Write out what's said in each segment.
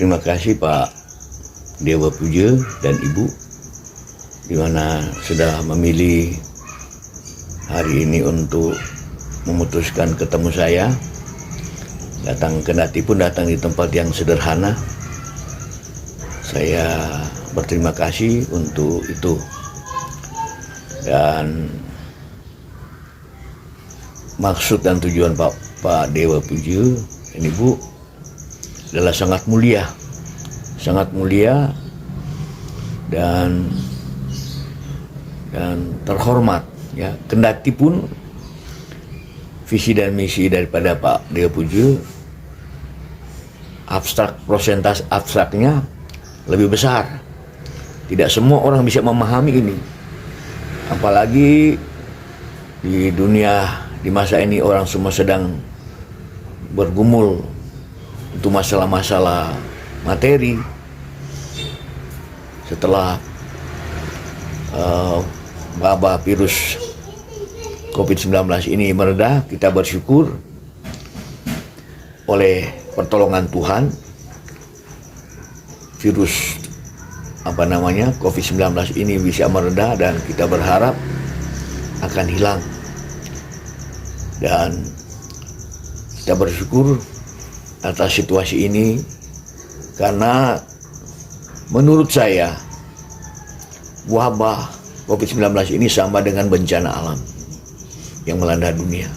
Terima kasih Pak Dewa Puja dan Ibu, di mana sudah memilih hari ini untuk memutuskan ketemu saya. Datang kendati pun datang di tempat yang sederhana. Saya berterima kasih untuk itu. Dan maksud dan tujuan Pak Dewa Puja dan Ibu adalah sangat mulia dan terhormat, ya. Kendati pun visi dan misi daripada Pak Dewa Puja prosentase abstraknya lebih besar. Tidak semua orang bisa memahami ini, apalagi di dunia di masa ini orang semua sedang bergumul untuk masalah-masalah materi. Setelah wabah virus COVID-19 ini mereda, kita bersyukur oleh pertolongan Tuhan virus COVID-19 ini bisa mereda, dan kita berharap akan hilang. Dan kita bersyukur atas situasi ini, karena menurut saya wabah COVID-19 ini sama dengan bencana alam yang melanda dunia.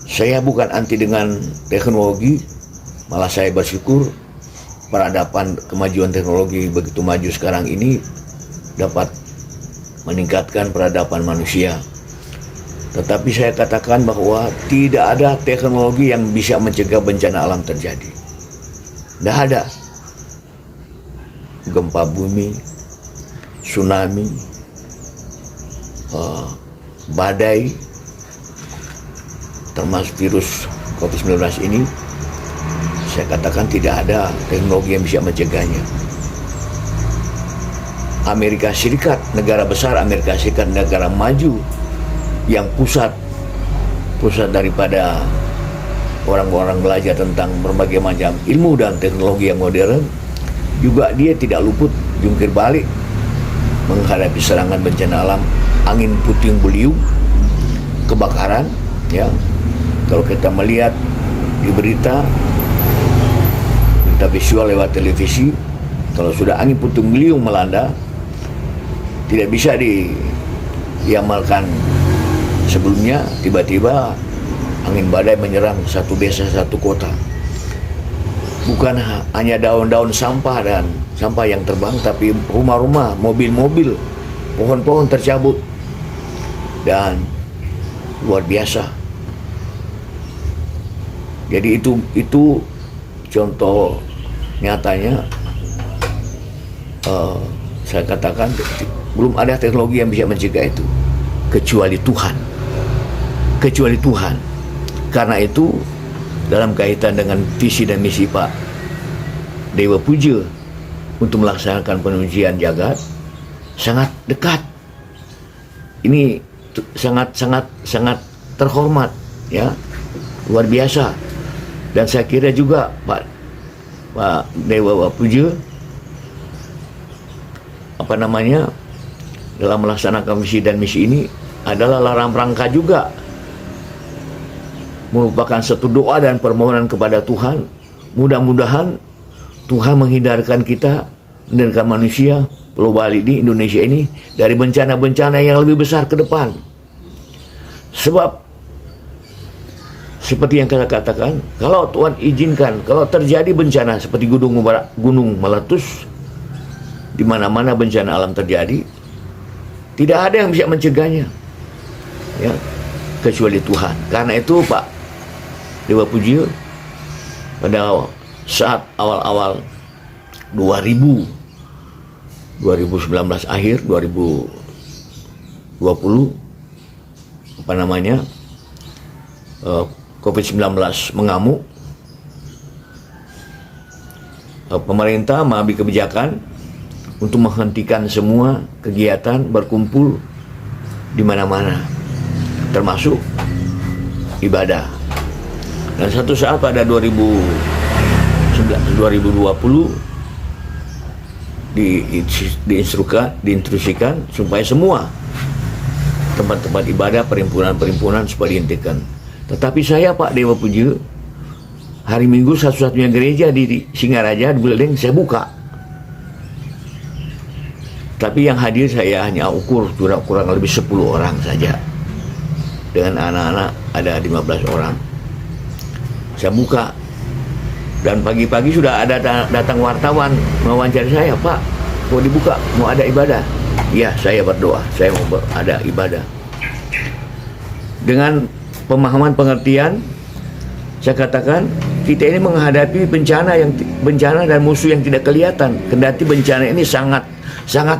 Saya bukan anti dengan teknologi, malah saya bersyukur peradaban kemajuan teknologi begitu maju sekarang ini dapat meningkatkan peradaban manusia. Tetapi saya katakan bahwa tidak ada teknologi yang bisa mencegah bencana alam terjadi. Tidak ada. Gempa bumi, tsunami, badai, termasuk virus COVID-19 ini, saya katakan tidak ada teknologi yang bisa mencegahnya. Amerika Serikat, negara besar Amerika Serikat, negara maju, yang pusat daripada orang-orang belajar tentang berbagai macam ilmu dan teknologi yang modern, juga dia tidak luput jungkir balik menghadapi serangan bencana alam, angin puting beliung, kebakaran, ya. Kalau kita melihat di berita visual lewat televisi, kalau sudah angin puting beliung melanda, tidak bisa diamalkan. Sebelumnya tiba-tiba angin badai menyerang satu desa, satu kota. Bukan hanya daun-daun sampah dan sampah yang terbang, tapi rumah-rumah, mobil-mobil, pohon-pohon tercabut, dan luar biasa. Jadi itu contoh nyatanya. Saya katakan belum ada teknologi yang bisa mencegah itu kecuali Tuhan. Karena itu dalam kaitan dengan visi dan misi Pak Dewa Puja untuk melaksanakan penujian jagat sangat dekat. Ini sangat terhormat, ya, luar biasa. Dan saya kira juga Pak Dewa Puja dalam melaksanakan visi dan misi ini adalah larang rangka juga, merupakan satu doa dan permohonan kepada Tuhan. Mudah-mudahan Tuhan menghindarkan kita, menghindarkan manusia Pulau Bali di Indonesia ini dari bencana-bencana yang lebih besar ke depan. Sebab seperti yang kita katakan, kalau Tuhan izinkan, kalau terjadi bencana seperti gunung meletus, di mana-mana bencana alam terjadi, tidak ada yang bisa mencegahnya, ya, kecuali Tuhan. Karena itu Pak Dewa Puja pada saat awal-awal 2019 akhir 2020 COVID-19 mengamuk, pemerintah mengambil kebijakan untuk menghentikan semua kegiatan berkumpul di mana-mana, termasuk ibadah. Dan satu saat pada 2019 2020 diinstruksikan supaya semua tempat-tempat ibadah, perhimpunan-perhimpunan supaya dihentikan. Tetapi saya, Pak Dewa Puji, hari Minggu satu-satunya gereja di Singaraja, di Buleleng, saya buka. Tapi yang hadir saya hanya ukur kurang lebih 10 orang saja. Dengan anak-anak ada 15 orang. Saya buka. Dan pagi-pagi sudah ada datang wartawan mewawancari saya, Pak, mau dibuka, mau ada ibadah. Ya, saya berdoa, saya mau ada ibadah. Dengan pemahaman pengertian, saya katakan kita ini menghadapi bencana dan musuh yang tidak kelihatan. Kendati bencana ini sangat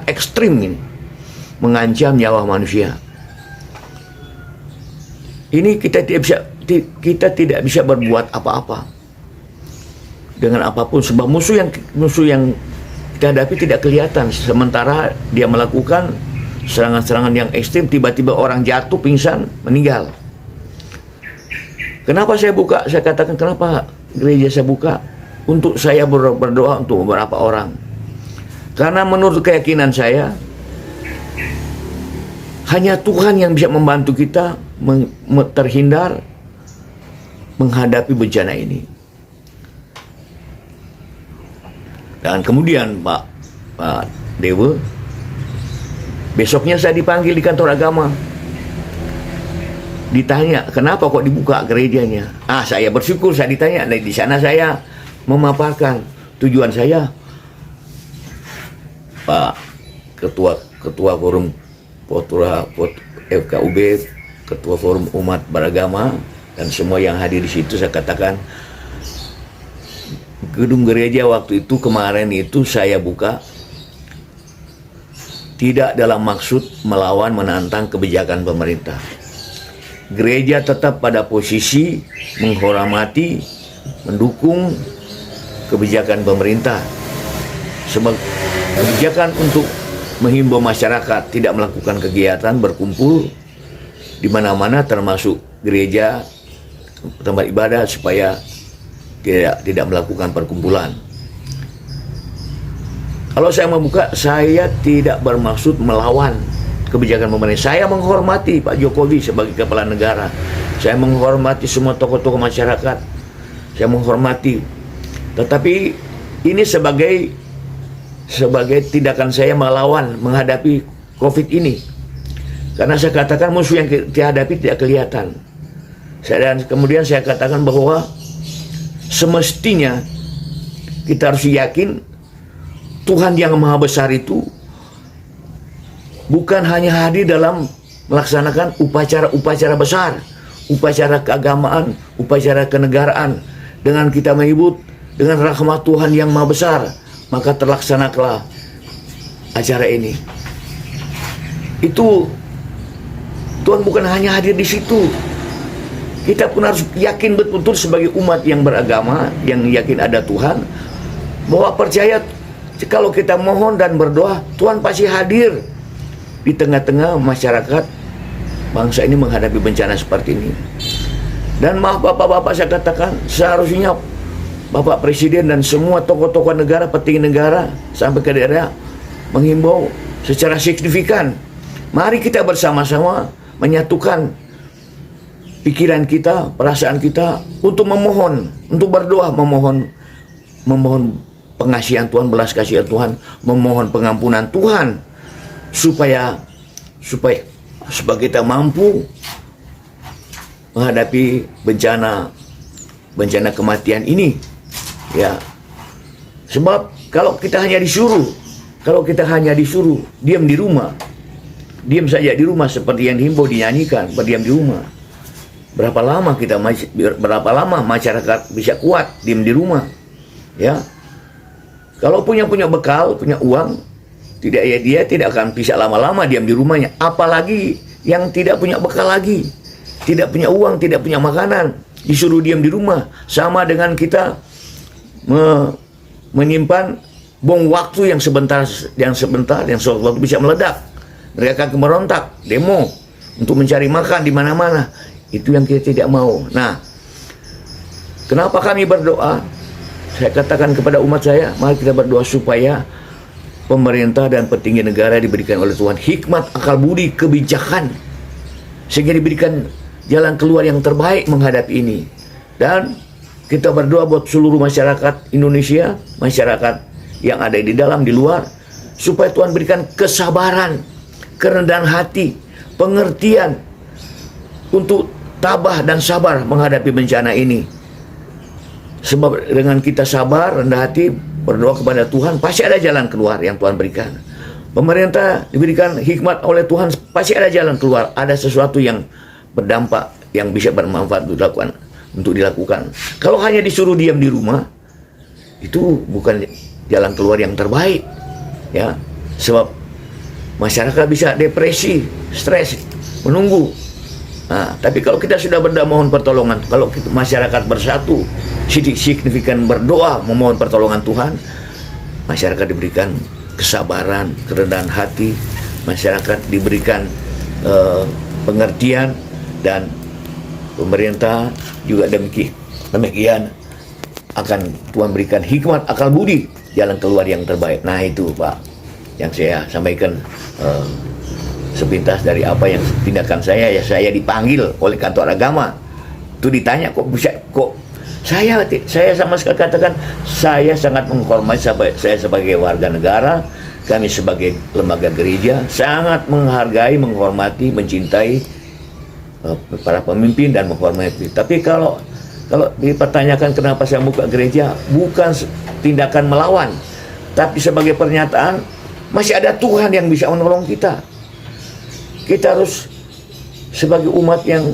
ekstrim ini, mengancam nyawa manusia. Ini kita tidak bisa berbuat apa-apa dengan apapun, sebab musuh yang kita hadapi tidak kelihatan. Sementara dia melakukan serangan-serangan yang ekstrim, tiba-tiba orang jatuh pingsan, meninggal. Kenapa saya buka? Saya katakan kenapa gereja saya buka? Untuk saya berdoa untuk beberapa orang. Karena menurut keyakinan saya, hanya Tuhan yang bisa membantu kita terhindar menghadapi bencana ini. Dan kemudian Pak Dewa, besoknya saya dipanggil di kantor agama. Ditanya, kenapa kok dibuka gerejanya? Saya bersyukur saya ditanya. Di sana saya memaparkan tujuan saya. Pak Ketua Forum FKUB, Ketua Forum Umat Beragama, dan semua yang hadir di situ, saya katakan, gedung gereja waktu itu kemarin itu saya buka tidak dalam maksud melawan menantang kebijakan pemerintah. Gereja tetap pada posisi menghormati, mendukung kebijakan pemerintah. Sebab kebijakan untuk menghimbau masyarakat tidak melakukan kegiatan berkumpul di mana-mana, termasuk gereja, tempat ibadah, supaya tidak melakukan perkumpulan. Kalau saya membuka, saya tidak bermaksud melawan kebijakan pemerintah. Saya menghormati Pak Jokowi sebagai kepala negara. Saya menghormati semua tokoh-tokoh masyarakat. Saya menghormati. Tetapi ini sebagai tindakan saya melawan menghadapi COVID ini. Karena saya katakan musuh yang kita hadapi tidak kelihatan. Dan kemudian saya katakan bahwa semestinya kita harus yakin Tuhan yang Maha Besar itu bukan hanya hadir dalam melaksanakan upacara-upacara besar, upacara keagamaan, upacara kenegaraan. Dengan kita menyebut dengan rahmat Tuhan yang Maha Besar, maka terlaksanakanlah acara ini. Itu Tuhan bukan hanya hadir di situ. Kita pun harus yakin betul-betul sebagai umat yang beragama, yang yakin ada Tuhan, bahwa percaya kalau kita mohon dan berdoa, Tuhan pasti hadir di tengah-tengah masyarakat bangsa ini menghadapi bencana seperti ini. Dan maaf Bapak-Bapak, saya katakan seharusnya Bapak Presiden dan semua tokoh-tokoh negara, petinggi negara sampai ke daerah menghimbau secara signifikan, mari kita bersama-sama menyatukan pikiran kita, perasaan kita untuk memohon, untuk berdoa, memohon pengasihan Tuhan, belas kasihan Tuhan, memohon pengampunan Tuhan supaya kita mampu menghadapi bencana kematian ini. Ya. Sebab kalau kita hanya disuruh diam di rumah, diam saja di rumah seperti yang dihimbau dinyanyikan, berdiam di rumah. Berapa lama masyarakat bisa kuat diam di rumah? Ya. Kalau punya bekal, punya uang, dia tidak akan bisa lama-lama diam di rumahnya. Apalagi yang tidak punya bekal lagi, tidak punya uang, tidak punya makanan, disuruh diam di rumah. Sama dengan kita menyimpan bom waktu yang sebentar suatu waktu bisa meledak. Mereka akan merontak, demo untuk mencari makan di mana-mana. Itu yang kita tidak mau. Nah, kenapa kami berdoa? saya katakan kepada umat saya, mari kita berdoa supaya pemerintah dan petinggi negara diberikan oleh Tuhan hikmat, akal budi, kebijakan, sehingga diberikan jalan keluar yang terbaik menghadapi ini. Dan kita berdoa buat seluruh masyarakat Indonesia, masyarakat yang ada di dalam, di luar, supaya Tuhan berikan kesabaran, kerendahan hati, pengertian untuk tabah dan sabar menghadapi bencana ini. Sebab dengan kita sabar, rendah hati, berdoa kepada Tuhan, pasti ada jalan keluar yang Tuhan berikan. Pemerintah diberikan hikmat oleh Tuhan, pasti ada jalan keluar. Ada sesuatu yang berdampak, yang bisa bermanfaat untuk dilakukan. Kalau hanya disuruh diam di rumah, itu bukan jalan keluar yang terbaik, ya. Sebab masyarakat bisa depresi, stres, menunggu. Nah, tapi kalau kita sudah berdoa mohon pertolongan, kalau masyarakat bersatu, signifikan berdoa memohon pertolongan Tuhan, masyarakat diberikan kesabaran, kerendahan hati, masyarakat diberikan pengertian, dan pemerintah juga demikian akan Tuhan berikan hikmat, akal budi, jalan keluar yang terbaik. Nah itu Pak yang saya sampaikan sepintas dari apa yang tindakan saya. Ya, saya dipanggil oleh kantor agama, itu ditanya kok bisa, kok saya sama sekali katakan saya sangat menghormati, saya sebagai warga negara, kami sebagai lembaga gereja sangat menghargai, menghormati, mencintai para pemimpin dan menghormati. Tapi kalau dipertanyakan kenapa saya buka gereja, bukan tindakan melawan, tapi sebagai pernyataan masih ada Tuhan yang bisa menolong kita. Kita harus sebagai umat yang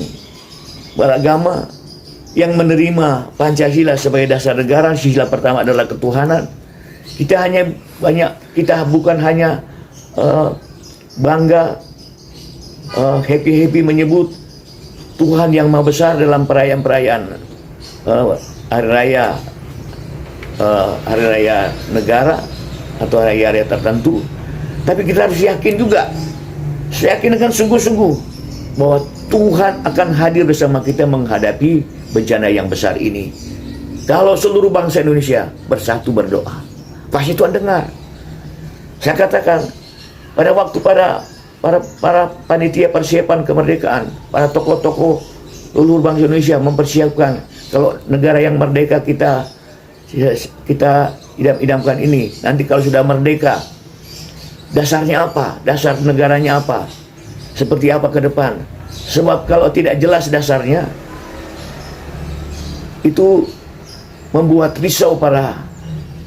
beragama, yang menerima Pancasila sebagai dasar negara. Sila pertama adalah ketuhanan. Kita bukan hanya bangga, happy menyebut Tuhan yang Maha Besar dalam perayaan-perayaan hari raya negara atau hari-hari tertentu. Tapi kita harus yakin juga, saya yakin dengan sungguh-sungguh bahwa Tuhan akan hadir bersama kita menghadapi bencana yang besar ini. Kalau seluruh bangsa Indonesia bersatu berdoa, pasti Tuhan dengar. Saya katakan, pada waktu para panitia persiapan kemerdekaan, para tokoh-tokoh seluruh bangsa Indonesia mempersiapkan, kalau negara yang merdeka kita idam-idamkan ini, nanti kalau sudah merdeka, dasarnya apa? Dasar negaranya apa? Seperti apa ke depan? Sebab kalau tidak jelas dasarnya, itu membuat risau para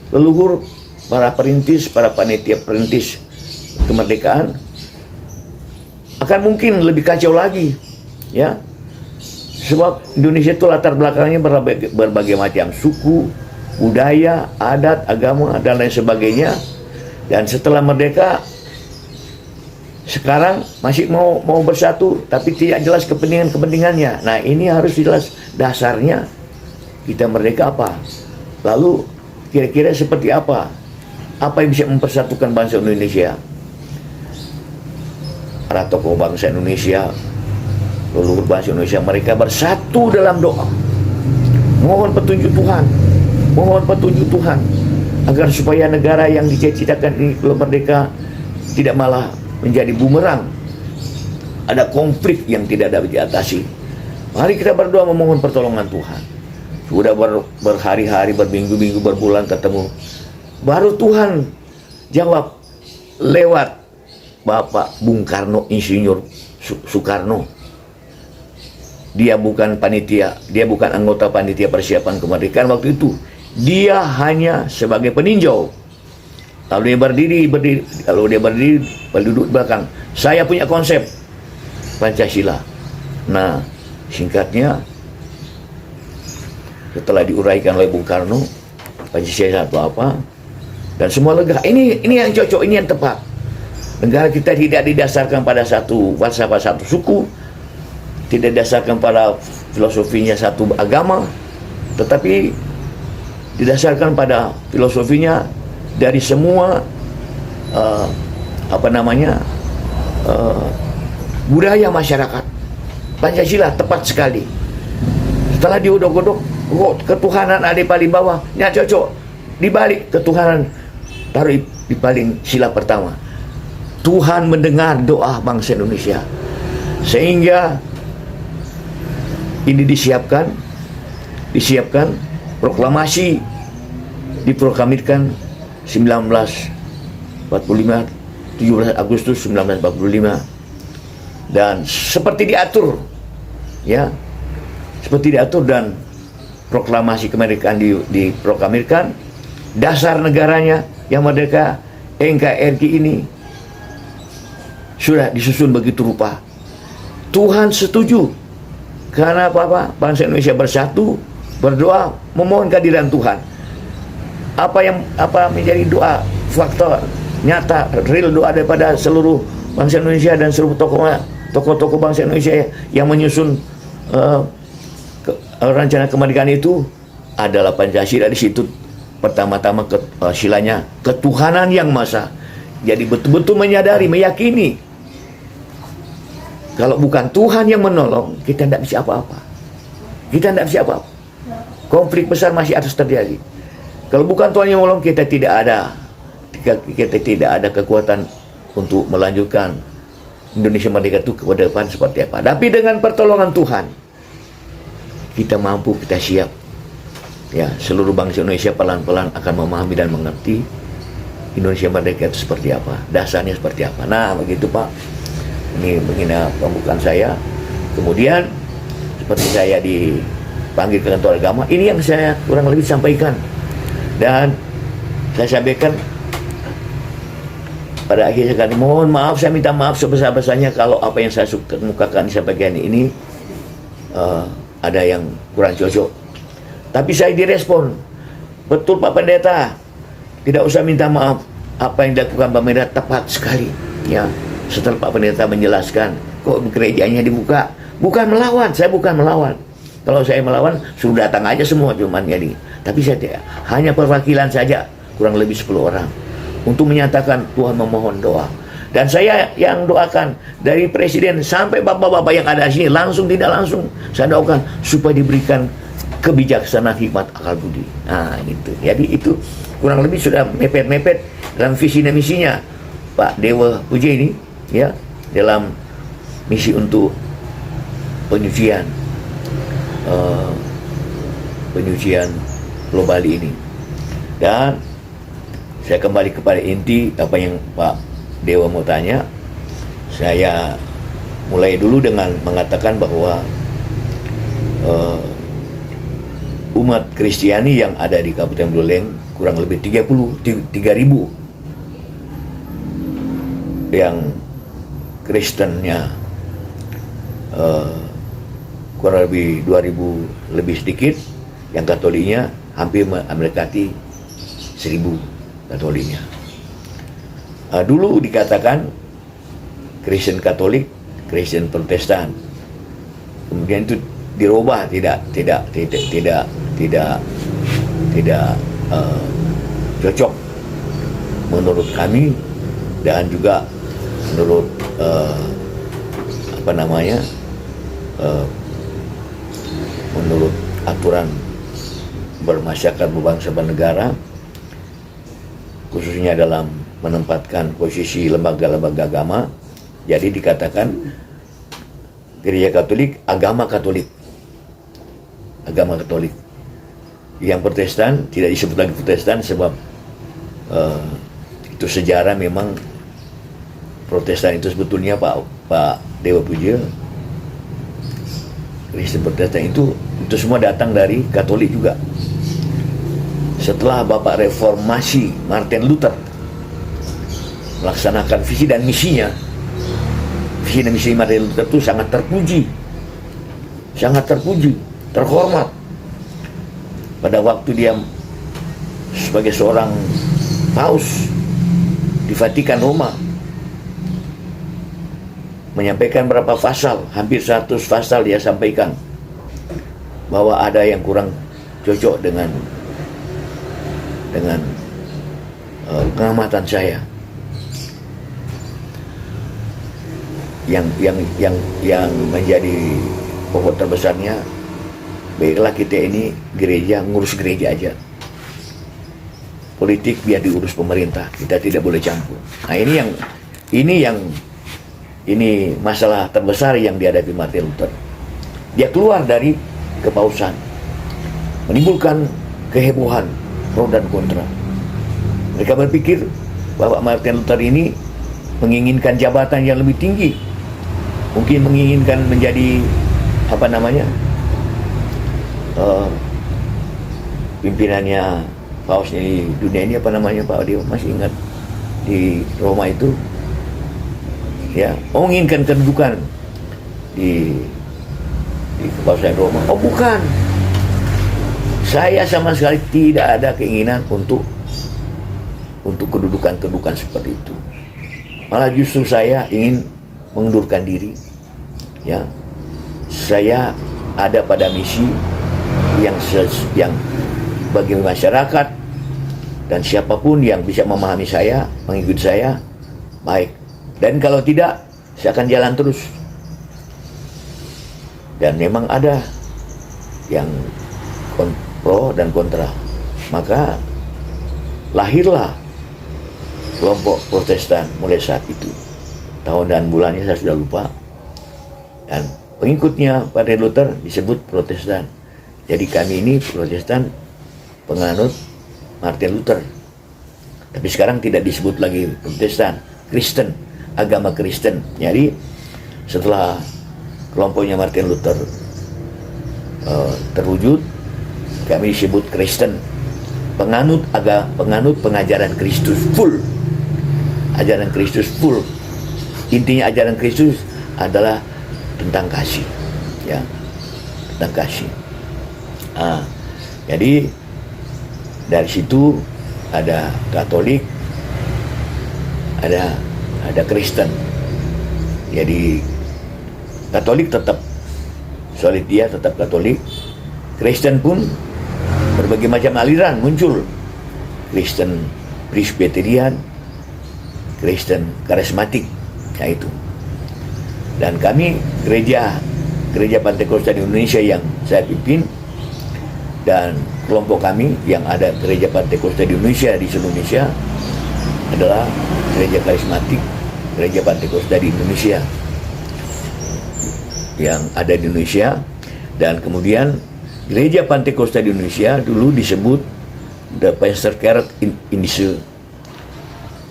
leluhur, para perintis, para panitia perintis kemerdekaan. Akan mungkin lebih kacau lagi, ya. Sebab Indonesia itu latar belakangnya berbagai macam suku, budaya, adat, agama, dan lain sebagainya. Dan setelah merdeka, sekarang masih mau bersatu, tapi tidak jelas kepentingannya. Nah, ini harus jelas dasarnya. Kita merdeka apa? Lalu kira-kira seperti apa? Apa yang bisa mempersatukan bangsa Indonesia? Para tokoh bangsa Indonesia, leluhur bangsa Indonesia, mereka bersatu dalam doa, mohon petunjuk Tuhan, agar supaya negara yang dicita-citakan ini belum merdeka tidak malah menjadi bumerang, ada konflik yang tidak dapat diatasi. Mari kita berdoa memohon pertolongan Tuhan. Sudah berhari-hari, berminggu-minggu, berbulan ketemu, baru Tuhan jawab lewat Bapak Bung Karno, Insinyur Soekarno. Dia bukan panitia, dia bukan anggota panitia persiapan kemerdekaan waktu itu. Dia hanya sebagai peninjau. Lalu dia berdiri duduk belakang. Saya punya konsep Pancasila. Nah, singkatnya, setelah diuraikan oleh Bung Karno, Pancasila itu apa, dan semua lega. Ini yang cocok, ini yang tepat. Negara kita tidak didasarkan pada satu falsafah, satu suku, tidak didasarkan pada filosofinya satu agama, tetapi didasarkan pada filosofinya dari semua budaya masyarakat. Pancasila tepat sekali. Setelah digodok-godok, Oh, ketuhanan ada paling bawah, nyak cocok. Di balik ketuhanan, taruh di paling sila pertama. Tuhan mendengar doa bangsa Indonesia. Sehingga ini disiapkan proklamasi diproklamirkan 1945, 17 Agustus 1945, dan seperti diatur, ya, seperti diatur, dan proklamasi kemerdekaan diproklamirkan. Dasar negaranya yang merdeka, NKRI ini sudah disusun begitu rupa. Tuhan setuju. Karena apa? Bangsa Indonesia bersatu, berdoa, memohon kehadiran Tuhan. Apa menjadi doa faktor nyata, real doa daripada seluruh bangsa Indonesia dan seluruh tokoh-tokoh bangsa Indonesia yang menyusun rencana kemerdekaan itu adalah Pancasila. Di situ pertama-tama silanya ketuhanan yang maha. Jadi betul-betul menyadari, meyakini kalau bukan Tuhan yang menolong, kita tidak bisa apa-apa. Kita tidak bisa apa-apa. Konflik besar masih harus terjadi. Kalau bukan Tuhan yang menolong, kita tidak ada kekuatan untuk melanjutkan Indonesia merdeka itu ke depan seperti apa. Tapi dengan pertolongan Tuhan, kita mampu, kita siap. Ya, seluruh bangsa Indonesia pelan-pelan akan memahami dan mengerti Indonesia merdeka itu seperti apa, dasarnya seperti apa. Nah, begitu Pak. Ini begini pembukaan saya. Kemudian seperti saya dipanggil ke kantor agama, ini yang saya kurang lebih sampaikan. Dan saya sampaikan pada akhirnya, kan mohon maaf, saya minta maaf sebesar-besarnya kalau apa yang saya kemukakan disampaikan ini ada yang kurang cocok. Tapi saya direspon, betul Pak Pendeta, tidak usah minta maaf, apa yang dilakukan Pak Pendeta tepat sekali. Ya, setelah Pak Pendeta menjelaskan, kok gerejanya dibuka, bukan melawan, saya bukan melawan. Kalau saya melawan, suruh datang aja semua, cuman jadi. Tapi saya tidak, hanya perwakilan saja, kurang lebih 10 orang, untuk menyatakan Tuhan memohon doa. Dan saya yang doakan, dari Presiden sampai bapak-bapak yang ada di sini, langsung tidak langsung, saya doakan supaya diberikan kebijaksanaan, hikmat, akal budi. Nah, gitu. Jadi itu kurang lebih sudah mepet-mepet dalam visi dan misinya Pak Dewa Puja ini, ya, dalam misi untuk penyucian Pulau Bali ini. Dan saya kembali kepada inti apa yang Pak Dewa mau tanya. Saya mulai dulu dengan mengatakan bahwa umat Kristiani yang ada di Kabupaten Buleleng kurang lebih 33.000 yang Kristennya, kurang lebih 2.000 lebih sedikit, yang Katoliknya hampir mendekati 1.000 Katoliknya. Dulu dikatakan Kristen Katolik, Kristen Protestan, kemudian itu dirubah, tidak cocok menurut kami, dan juga menurut menurut aturan bermasyarakat berbangsa bernegara, khususnya dalam menempatkan posisi lembaga-lembaga agama. Jadi dikatakan Gereja Katolik, agama Katolik. Yang Protestan tidak disebut lagi Protestan, sebab itu sejarah memang Protestan itu sebetulnya Pak Dewa Puja, Kristen Protestan itu semua datang dari Katolik juga. Setelah Bapak Reformasi Martin Luther melaksanakan visi dan misinya, visi dan misi Martin Luther itu sangat terpuji, terhormat. Pada waktu dia sebagai seorang paus di Vatikan Roma, menyampaikan berapa pasal, hampir 100 pasal dia sampaikan bahwa ada yang kurang cocok dengan pengamatan saya. Yang menjadi pokok terbesarnya baiklah kita ini gereja, ngurus gereja aja. Politik biar diurus pemerintah, kita tidak boleh campur. Nah ini masalah terbesar yang dihadapi Martin Luther. Dia keluar dari kepausan, menimbulkan kehebohan pro dan kontra. Mereka berpikir bahwa Martin Luther ini menginginkan jabatan yang lebih tinggi, mungkin menginginkan menjadi pimpinannya paus di dunia ini, Pak, dia masih ingat di Roma itu, ya, menginginkan kedudukan di kepausan Roma. Oh bukan, saya sama sekali tidak ada keinginan untuk kedudukan seperti itu. Malah justru saya ingin mengundurkan diri. Ya, saya ada pada misi yang bagi masyarakat dan siapapun yang bisa memahami saya, mengikuti saya, baik. Dan kalau tidak, saya akan jalan terus. Dan memang ada yang pro dan kontra. Maka lahirlah kelompok Protestan mulai saat itu. Tahun dan bulannya saya sudah lupa. Dan pengikutnya Martin Luther disebut Protestan. Jadi kami ini Protestan penganut Martin Luther. Tapi sekarang tidak disebut lagi Protestan, Kristen, agama Kristen. Jadi setelah kelompoknya Martin Luther terwujud, kami disebut Kristen, penganut pengajaran Kristus full. Ajaran Kristus full. Intinya ajaran Kristus adalah tentang kasih, ya, tentang kasih. Jadi dari situ ada Katolik, ada Kristen. Jadi Katolik tetap solid, dia tetap Katolik. Kristen pun berbagai macam aliran muncul. Kristen Presbyterian, Kristen karismatik, yaitu. Dan kami gereja Pantekosta di Indonesia yang saya pimpin, dan kelompok kami yang ada gereja Pantekosta di Indonesia, di seluruh Indonesia, adalah gereja karismatik, gereja Pantekosta di Indonesia yang ada di Indonesia. Dan kemudian gereja Pantekosta di Indonesia dulu disebut The Pastor Care Indonesia,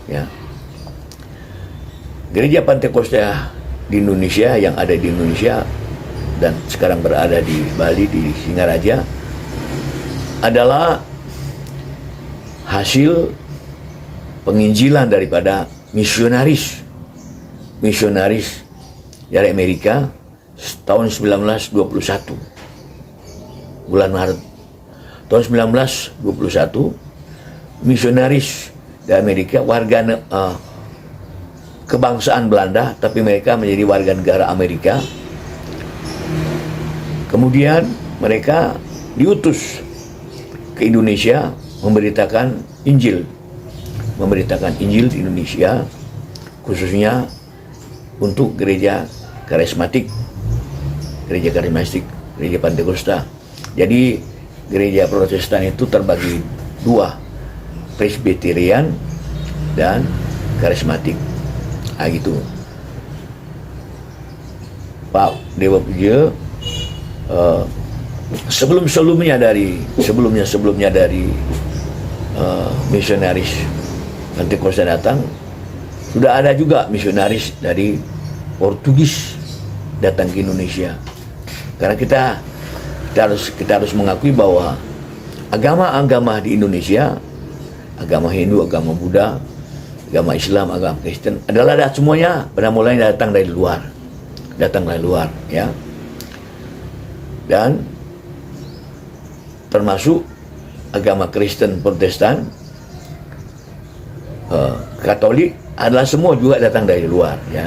ya. Gereja Pantekosta di Indonesia yang ada di Indonesia dan sekarang berada di Bali, di Singaraja, adalah hasil penginjilan daripada misionaris dari Amerika tahun 1921, bulan Maret tahun 1921. Misionaris dari Amerika, warga kebangsaan Belanda, tapi mereka menjadi warga negara Amerika. Kemudian mereka diutus ke Indonesia memberitakan Injil di Indonesia, khususnya untuk gereja karismatik, gereja Pantekosta. Jadi gereja Protestan itu terbagi dua, Presbyterian dan karismatik. Gitu. Pak Dewa Puja sebelumnya dari misionaris Pantekosta datang, sudah ada juga misionaris dari Portugis datang ke Indonesia. Karena kita harus mengakui bahwa agama-agama di Indonesia, agama Hindu, agama Buddha, agama Islam, agama Kristen, adalah semuanya pada mulanya datang dari luar, ya. Dan termasuk agama Kristen, Protestan, Katolik, adalah semua juga datang dari luar, ya.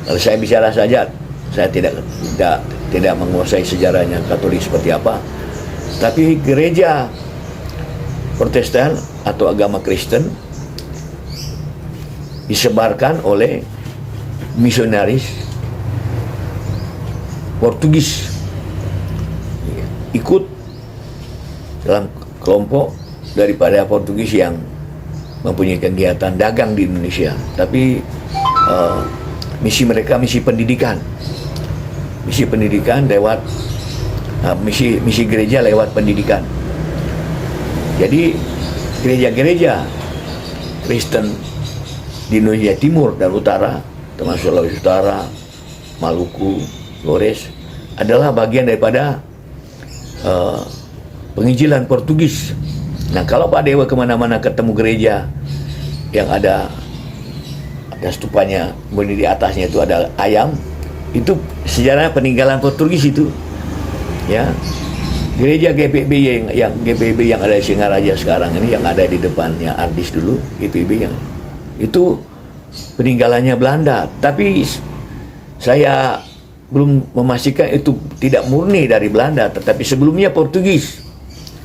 Kalau saya bicara saja, saya tidak menguasai sejarahnya Katolik seperti apa, tapi gereja Protestan atau agama Kristen disebarkan oleh misionaris Portugis. ikut dalam kelompok daripada Portugis yang mempunyai kegiatan dagang di Indonesia. Tapi misi mereka misi pendidikan lewat misi gereja lewat pendidikan. Jadi gereja-gereja Kristen di Indonesia Timur dan Utara, termasuk Sulawesi Utara, Maluku, Flores, adalah bagian daripada penginjilan Portugis. Nah, kalau Pak Dewa kemana-mana ketemu gereja yang ada stupanya, kemudian di atasnya itu ada ayam, itu sejarah peninggalan Portugis itu, ya. Gereja GPIB yang ada di Singaraja sekarang ini, yang ada di depannya Ardis dulu, GPIB yang itu peninggalannya Belanda. Tapi saya belum memastikan itu tidak murni dari Belanda, tetapi sebelumnya Portugis.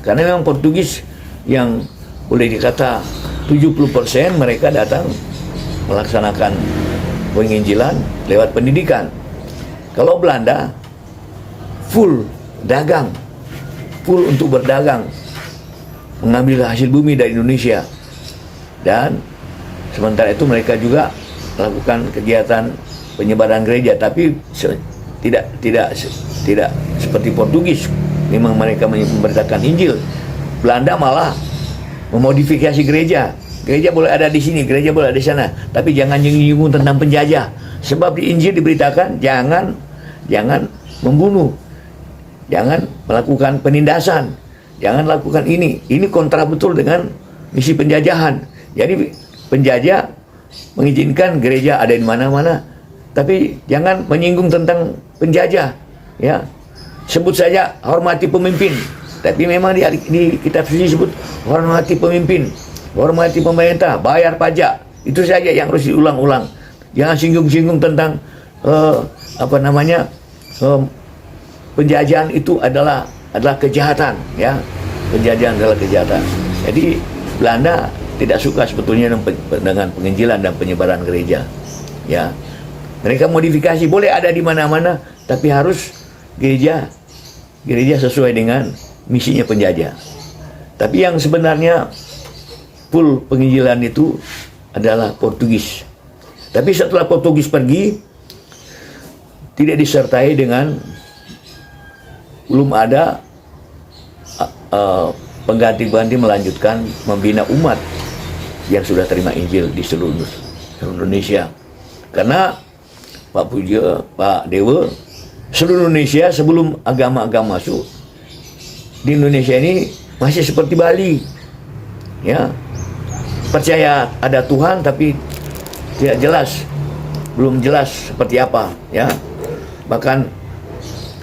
Karena memang Portugis yang boleh dikata 70% mereka datang melaksanakan penginjilan lewat pendidikan. Kalau Belanda full dagang, full untuk berdagang, mengambil hasil bumi dari Indonesia. Dan sementara itu mereka juga melakukan kegiatan penyebaran gereja, tapi tidak seperti Portugis. Memang mereka memberitakan Injil. Belanda malah memodifikasi gereja. Gereja boleh ada di sini, gereja boleh ada di sana, tapi jangan menyinggung tentang penjajah. Sebab di Injil diberitakan jangan membunuh, jangan melakukan penindasan, jangan lakukan ini. Ini kontra betul dengan misi penjajahan. Jadi penjajah mengizinkan gereja ada di mana-mana, tapi jangan menyinggung tentang penjajah, ya. Sebut saja hormati pemimpin, tapi memang di kitab suci sebut hormati pemimpin, hormati pemerintah, bayar pajak. Itu saja yang harus diulang-ulang. Jangan singgung-singgung tentang penjajahan itu adalah kejahatan, ya. Penjajahan adalah kejahatan. Jadi Belanda tidak suka sebetulnya dengan penginjilan dan penyebaran gereja, ya. Mereka modifikasi, boleh ada di mana-mana, tapi harus gereja sesuai dengan misinya penjajah. Tapi yang sebenarnya full penginjilan itu adalah Portugis. Tapi setelah Portugis pergi, tidak disertai dengan, belum ada pengganti-pengganti melanjutkan membina umat yang sudah terima Injil di seluruh Indonesia. Karena Pak Dewa, seluruh Indonesia sebelum agama-agama masuk di Indonesia ini masih seperti Bali, ya. Percaya ada Tuhan tapi tidak jelas, belum jelas seperti apa, ya. Bahkan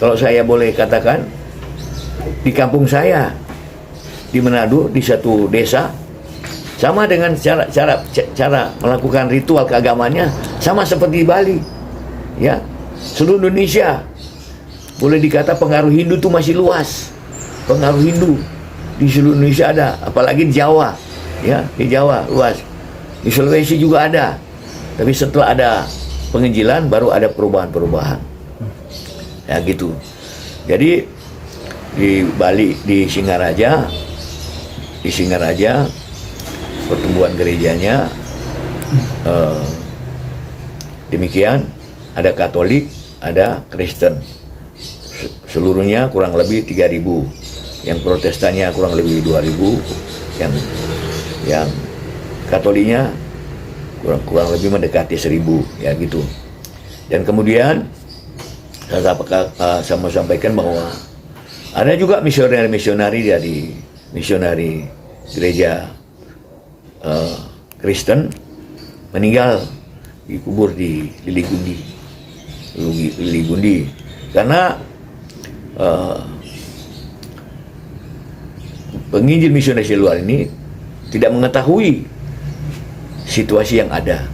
kalau saya boleh katakan, di kampung saya di Manado, di satu desa, sama dengan cara melakukan ritual keagamannya sama seperti di Bali, ya. Seluruh Indonesia boleh dikata pengaruh Hindu itu masih luas. Pengaruh Hindu di seluruh Indonesia ada, apalagi di Jawa, ya, di Jawa luas. Di Sulawesi juga ada. Tapi setelah ada penginjilan baru ada perubahan-perubahan. Ya gitu. Jadi di Bali, di Singaraja pertumbuhan gerejanya demikian, ada Katolik, ada Kristen. Seluruhnya kurang lebih 3.000. Yang Protestannya kurang lebih 2.000. Yang Katoliknya kurang lebih mendekati 1.000, ya gitu. Dan kemudian saya mau sampaikan bahwa ada juga misionari dari misionari gereja Kristen meninggal dikubur di Lili Gundi karena penginjil misionaris luar ini tidak mengetahui situasi yang ada,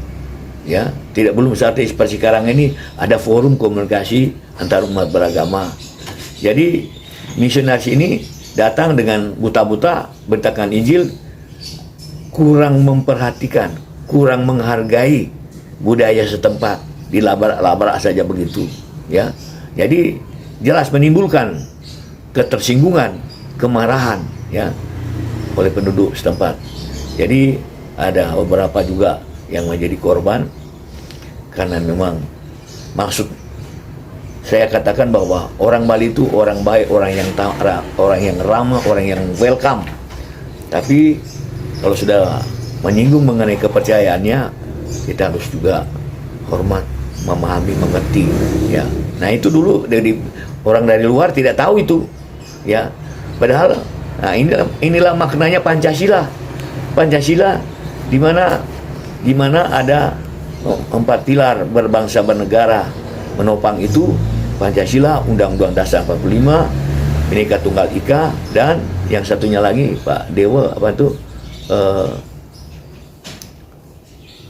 ya. Tidak, belum seperti sekarang ini ada forum komunikasi antar umat beragama. Jadi misionaris ini datang dengan buta-buta beritakan Injil, kurang memperhatikan, kurang menghargai budaya setempat, dilabrak-labrak saja begitu, ya. Jadi jelas menimbulkan ketersinggungan, kemarahan ya oleh penduduk setempat. Jadi ada beberapa juga yang menjadi korban karena memang maksud saya katakan bahwa orang Bali itu orang baik, orang yang ramah, orang yang welcome. Tapi kalau sudah menyinggung mengenai kepercayaannya, kita harus juga hormat, memahami, mengerti ya. Nah itu dulu dari orang dari luar tidak tahu itu ya. Padahal nah inilah maknanya Pancasila. Pancasila di mana ada 4 pilar berbangsa bernegara menopang itu Pancasila, Undang-Undang Dasar 45, Bhinneka Tunggal Ika, dan yang satunya lagi Pak Dewa apa itu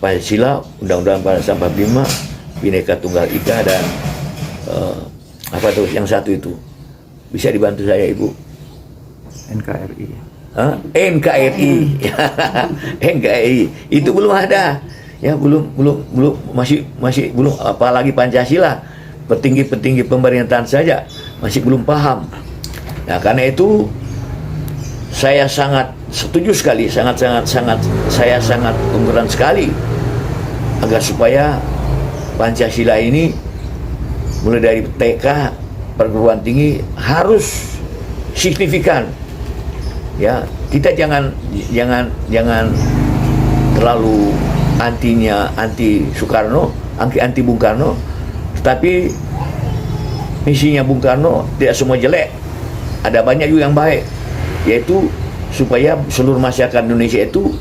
Pancasila, Undang-Undang Dasar 45, Bhinneka Tunggal Ika, dan apa tuh yang satu itu, bisa dibantu saya Ibu? NKRI. NKRI. NKRI itu belum ada ya, belum masih belum, apalagi Pancasila, petinggi pemerintahan saja masih belum paham. Nah karena itu saya sangat setuju sekali, saya sangat penggeran sekali agar supaya Pancasila ini mulai dari TK, perguruan tinggi harus signifikan ya. Kita jangan terlalu anti Soekarno, anti Bung Karno, tetapi misinya Bung Karno tidak semua jelek, ada banyak juga yang baik, yaitu supaya seluruh masyarakat Indonesia itu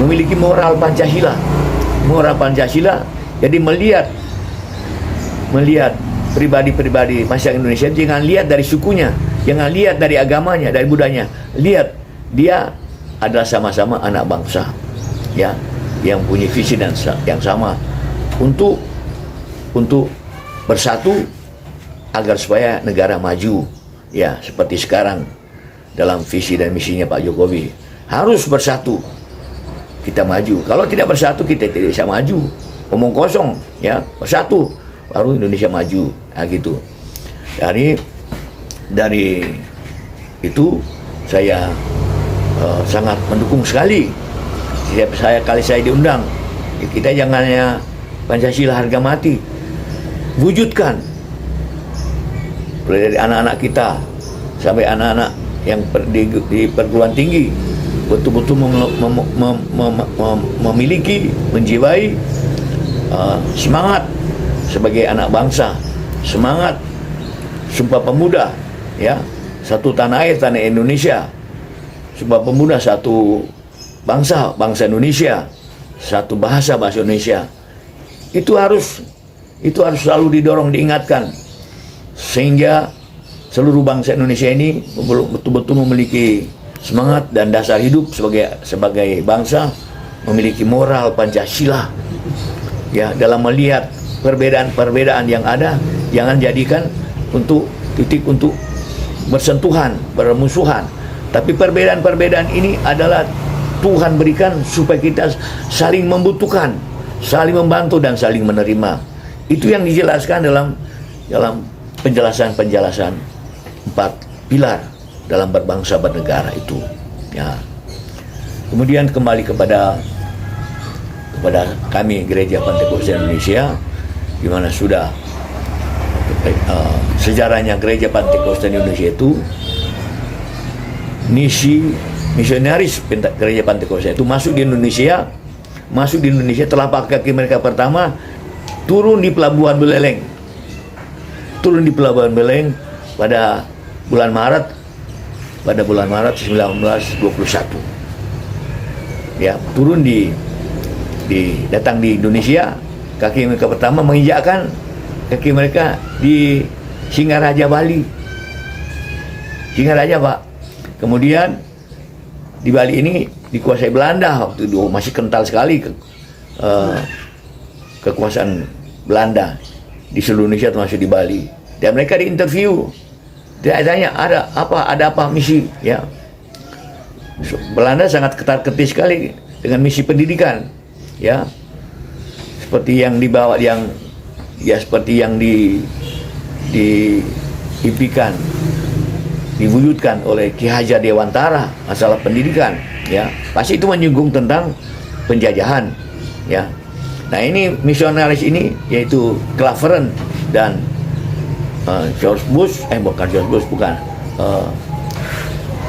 memiliki moral Pancasila. Jadi melihat pribadi-pribadi masyarakat Indonesia, jangan lihat dari sukunya, jangan lihat dari agamanya, dari budayanya, lihat dia adalah sama-sama anak bangsa ya, yang punya visi dan yang sama untuk bersatu agar supaya negara maju ya, seperti sekarang dalam visi dan misinya Pak Jokowi, harus bersatu kita maju. Kalau tidak bersatu kita tidak bisa maju, omong kosong ya. Bersatu baru Indonesia maju. Nah gitu. Dari itu saya sangat mendukung sekali. Kali saya diundang, kita jangan hanya Pancasila harga mati, wujudkan mulai dari anak-anak kita sampai anak-anak yang di perguruan tinggi betul-betul memiliki, menjiwai semangat sebagai anak bangsa, semangat Sumpah Pemuda ya, satu tanah air, tanah Indonesia, Sumpah Pemuda, satu bangsa Indonesia, satu bahasa Indonesia. Itu harus selalu didorong, diingatkan, sehingga seluruh bangsa Indonesia ini betul-betul memiliki semangat dan dasar hidup sebagai bangsa, memiliki moral Pancasila ya. Dalam melihat perbedaan yang ada, jangan jadikan untuk titik untuk bersentuhan, bermusuhan, tapi perbedaan ini adalah Tuhan berikan supaya kita saling membutuhkan, saling membantu, dan saling menerima. Itu yang dijelaskan dalam penjelasan 4 pilar dalam berbangsa bernegara itu ya. Kemudian kembali kepada kami Gereja Pantekosta Indonesia, di mana sudah sejarahnya Gereja Pantekosta Indonesia itu, misionaris Gereja Pantekosta itu masuk di Indonesia, telapak kaki mereka pertama turun di Pelabuhan Beleng pada bulan Maret 1921 ya. Turun datang di Indonesia, kaki mereka pertama menginjakkan kaki mereka di Singaraja, Bali. Singaraja, Pak. Kemudian di Bali ini dikuasai Belanda, waktu itu masih kental sekali kekuasaan Belanda di seluruh Indonesia termasuk di Bali. Dan mereka diinterview, dia tanya ada apa misi ya. Belanda sangat ketar-ketir sekali dengan misi pendidikan ya, seperti yang dibawa seperti yang diimpikan diwujudkan oleh Ki Hajar Dewantara, masalah pendidikan, ya pasti itu menyinggung tentang penjajahan, ya. Nah ini misionaris ini yaitu Claveren dan George Bush, bukan George Bush, bukan,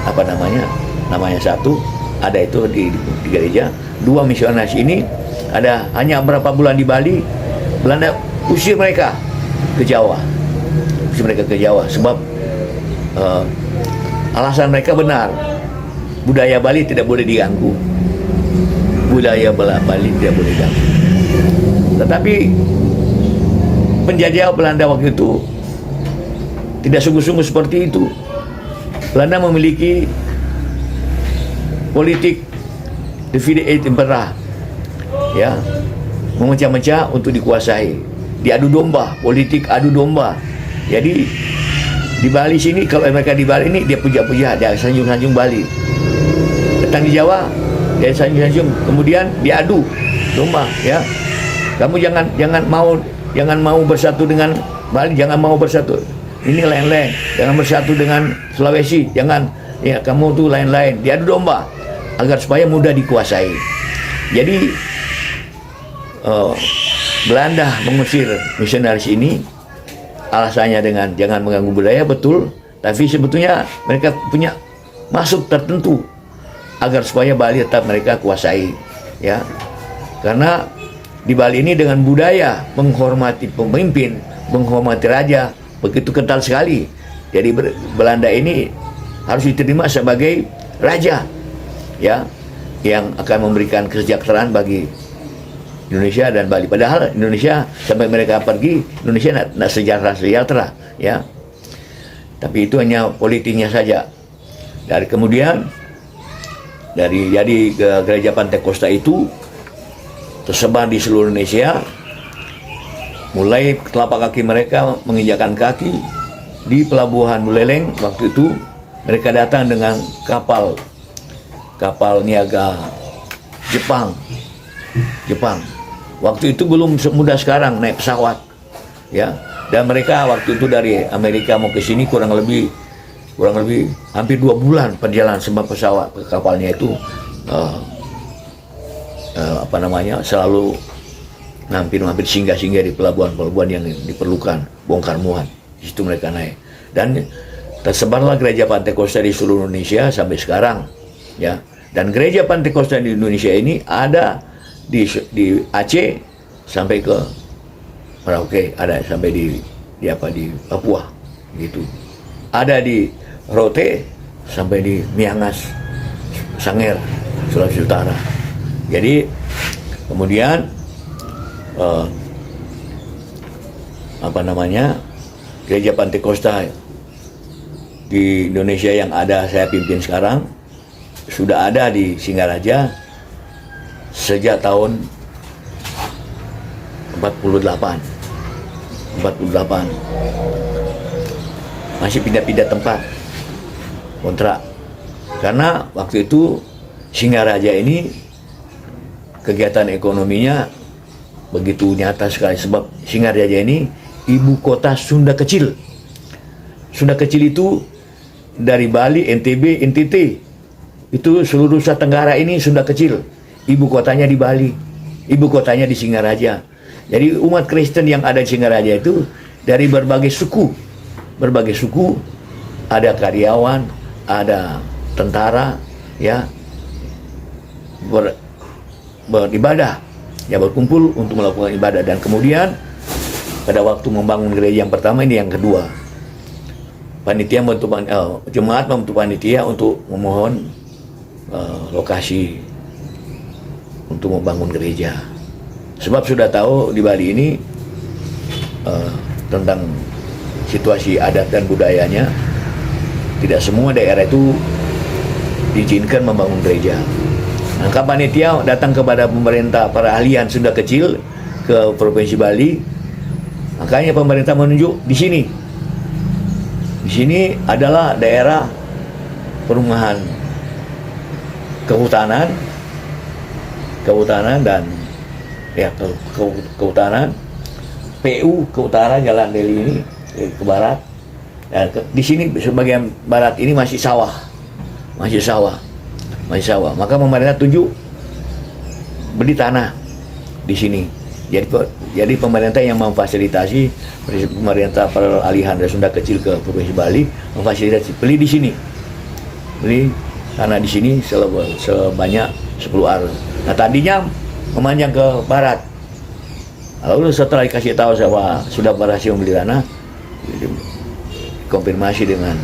apa namanya satu, ada itu di gereja. Dua misionaris ini ada hanya berapa bulan di Bali, Belanda usir mereka ke Jawa, sebab alasan mereka benar, budaya Bali tidak boleh diganggu, Bali tidak boleh diganggu. Tetapi penjajah Belanda waktu itu tidak sungguh-sungguh seperti itu. Belanda memiliki politik divide et impera, ya, memecah-mecah untuk dikuasai, diadu domba, politik adu domba. Jadi di Bali sini, kalau mereka di Bali ini dia puja-puja, dia sanjung-sanjung Bali. Datang di Jawa, dia sanjung-sanjung, kemudian diadu domba, ya. Kamu jangan mau bersatu dengan Bali, jangan mau bersatu. Ini lain-lain, jangan bersatu dengan Sulawesi, jangan, ya kamu tuh lain-lain. Diadu domba agar supaya mudah dikuasai. Jadi Belanda mengusir misionaris ini alasannya dengan jangan mengganggu budaya, betul, tapi sebetulnya mereka punya maksud tertentu agar supaya Bali tetap mereka kuasai, ya. Karena di Bali ini dengan budaya menghormati pemimpin, menghormati raja begitu kental sekali. Jadi Belanda ini harus diterima sebagai raja, ya, yang akan memberikan kesejahteraan bagi Indonesia dan Bali. Padahal Indonesia sampai mereka pergi, Indonesia tidak sejahtera, ya. Tapi itu hanya politiknya saja. Dari kemudian jadi gereja Pantekosta itu tersebar di seluruh Indonesia. Mulai telapak kaki mereka menginjakan kaki di pelabuhan Buleleng. Waktu itu mereka datang dengan kapal niaga Jepang. Waktu itu belum semudah sekarang naik pesawat, ya. Dan mereka waktu itu dari Amerika mau ke sini kurang lebih hampir 2 bulan perjalanan, sebab pesawat kapalnya itu selalu hampir singgah-singgah di pelabuhan-pelabuhan yang diperlukan bongkar muat. Di situ mereka naik. Dan tersebarlah gereja Pantekosta di seluruh Indonesia sampai sekarang, ya. Dan gereja Pantekosta di Indonesia ini ada di Aceh sampai ke Merauke, ada sampai di Papua gitu. Ada di Rote sampai di Miangas, Sanger, Sulawesi Utara. Jadi kemudian gereja Pantekosta di Indonesia yang ada saya pimpin sekarang sudah ada di Singaraja sejak tahun 48. Masih pindah-pindah tempat kontrak, karena waktu itu Singaraja ini kegiatan ekonominya begitu nyata sekali, sebab Singaraja ini ibu kota Sunda kecil. Sunda kecil itu dari Bali, NTB, NTT, itu seluruh Nusa Tenggara ini Sunda kecil. Ibu kotanya di Bali, ibu kotanya di Singaraja. Jadi umat Kristen yang ada di Singaraja itu dari berbagai suku, ada karyawan, ada tentara, ya, beribadah, ya, berkumpul untuk melakukan ibadah. Dan kemudian pada waktu membangun gereja yang pertama ini, yang kedua, jemaat membentuk panitia untuk memohon lokasi untuk membangun gereja. Sebab sudah tahu di Bali ini tentang situasi adat dan budayanya, tidak semua daerah itu diizinkan membangun gereja. Maka panitia datang kepada pemerintah, para ahlian Sunda kecil ke Provinsi Bali. Makanya pemerintah menunjuk di sini. Di sini adalah daerah perumahan kehutanan dan ya kehutanan, PU ke utara, Jalan Deli ini ke barat, Dan di sini sebagian barat ini masih sawah, masih sawah, masih sawah. Maka pemerintah tuju beli tanah di sini. Jadi pemerintah yang memfasilitasi, pemerintah peralihan dari Sunda Kecil ke Provinsi Bali memfasilitasi beli di sini, beli tanah di sini sebanyak 10 ar. Nah tadinya memanjang ke barat. Lalu setelah dikasih tahu bahwa sudah berhasil membeli tanah, konfirmasi dengan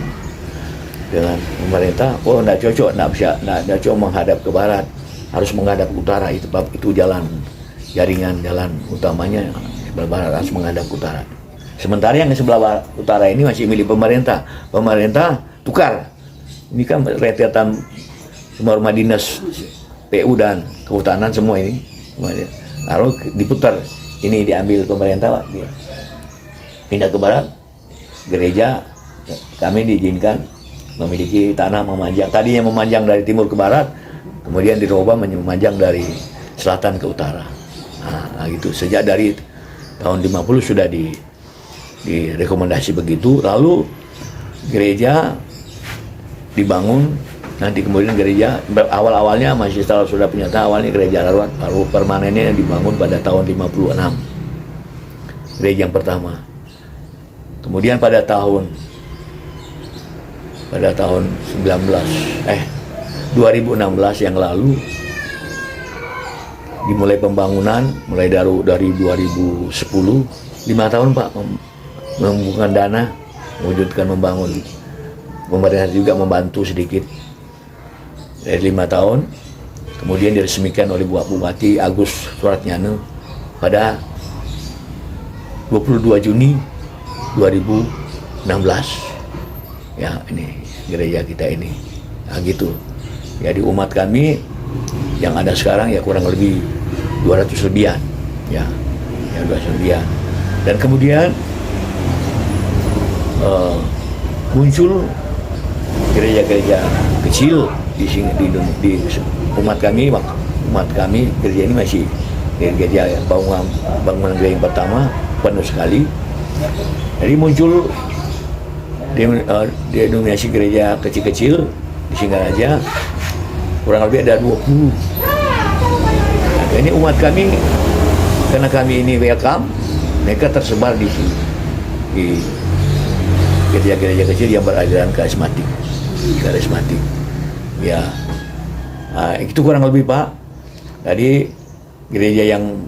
pemerintah, oh tidak cocok, tidak cocok menghadap ke barat, harus menghadap ke utara. Itu jalan jaringan jalan utamanya sebelah barat, harus menghadap ke utara. Sementara yang di sebelah utara ini masih milik pemerintah. Pemerintah tukar. Ini kan rentetan semua rumah dinas PU dan kehutanan semua ini. Lalu diputar. Ini diambil pemerintah, pindah ke barat. Gereja kami diizinkan memiliki tanah memanjang. Tadinya memanjang dari timur ke barat, kemudian dirubah memanjang dari selatan ke utara. Nah, gitu. Sejak dari tahun 50 sudah direkomendasi begitu. Lalu gereja dibangun. Nanti kemudian gereja awalnya masih sudah punya tanah, awalnya gereja darurat, baru permanennya yang dibangun pada tahun 56. Gereja yang pertama. Kemudian pada tahun 2016 yang lalu dimulai pembangunan, mulai dari 2010, 5 tahun Pak mengumpulkan dana, mewujudkan membangun. Pemerintah juga membantu sedikit dari 5 tahun, kemudian diresmikan oleh Bupati Agus Suratnyana pada 22 Juni 2016. Ya, ini gereja kita ini. Nah, gitu. Jadi umat kami yang ada sekarang ya kurang lebih 200 lebihan. Ya 200 lebihan. Dan kemudian muncul gereja-gereja kecil di umat kami gereja ini masih gereja bangunan gereja yang pertama penuh sekali. Jadi muncul denominasi gereja kecil-kecil di Singaraja kurang lebih ada 20. Nah, ini umat kami, karena kami ini welcome, mereka tersebar di gereja-gereja kecil yang beraliran karismatik. Ya, itu kurang lebih Pak. Jadi gereja yang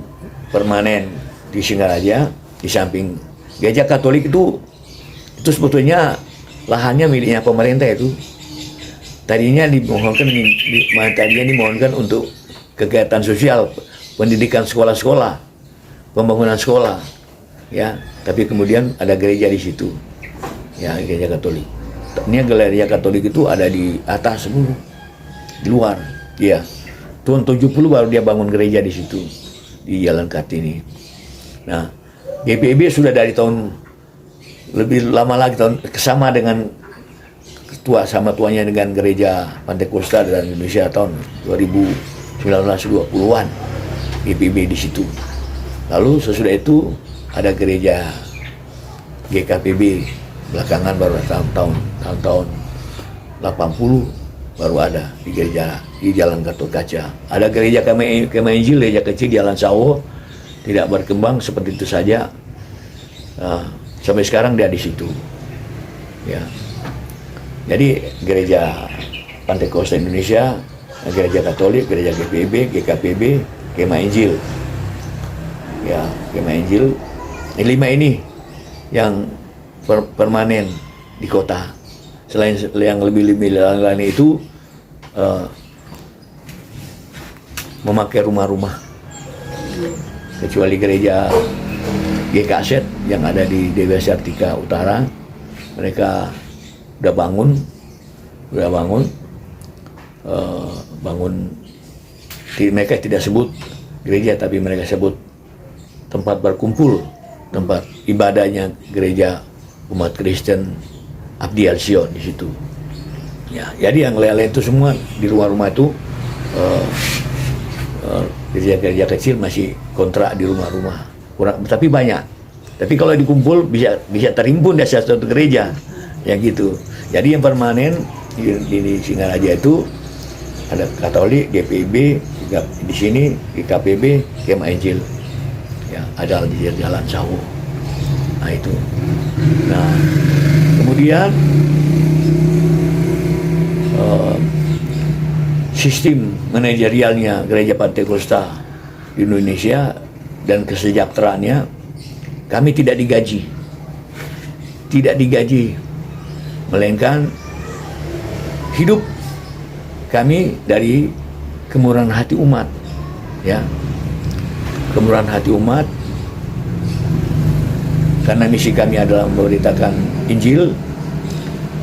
permanen di Singaraja, di samping gereja Katolik itu sebetulnya lahannya miliknya pemerintah itu. Tadinya dimohonkan untuk kegiatan sosial, pendidikan sekolah-sekolah, pembangunan sekolah, ya. Tapi kemudian ada gereja di situ, ya gereja Katolik. Ini gereja Katolik itu ada di atas semua, di luar, ya. Tahun 70 baru dia bangun gereja di situ, di Jalan Kartini. Nah, GPIB sudah dari tahun lebih lama lagi, sama dengan tuanya dengan gereja Pantai Kosta dan Indonesia tahun 2019-20an GPIB di situ. Lalu sesudah itu ada gereja GKPB belakangan baru tahun 80 baru ada di gereja di Jalan Gatot Kaca. Ada gereja Kema Injil, gereja kecil di Jalan Sawo, tidak berkembang seperti itu saja. Sampai sekarang dia di situ. Ya. Jadi gereja Pantai Kosta Indonesia, gereja Katolik, gereja GPIB, GKPB, Kema Injil. Ya, Kema Injil. Ini 5 ini yang permanen di kota. Selain yang lebih lain itu memakai rumah-rumah, kecuali gereja GKZ yang ada di Dewa Sartika Utara, mereka udah bangun, mereka tidak sebut gereja tapi mereka sebut tempat berkumpul, tempat ibadahnya gereja umat Kristen Abdi Al-Sion di situ. Ya, jadi yang lain-lain itu semua di rumah-rumah itu gereja-gereja kecil masih kontrak di rumah-rumah, kurang, tapi banyak. Tapi kalau dikumpul bisa terhimpun di satu gereja. Ya gitu. Jadi yang permanen di Singaraja itu ada Katolik, GPIB, juga di sini GKPB, Kema Injil. Ya, ada di Jalan Sawo. Nah itu. Nah, kemudian sistem manajerialnya Gereja Pantekosta di Indonesia dan kesejahteraannya, kami tidak digaji, melainkan hidup kami dari kemurahan hati umat, ya, kemurahan hati umat, karena misi kami adalah memberitakan Injil,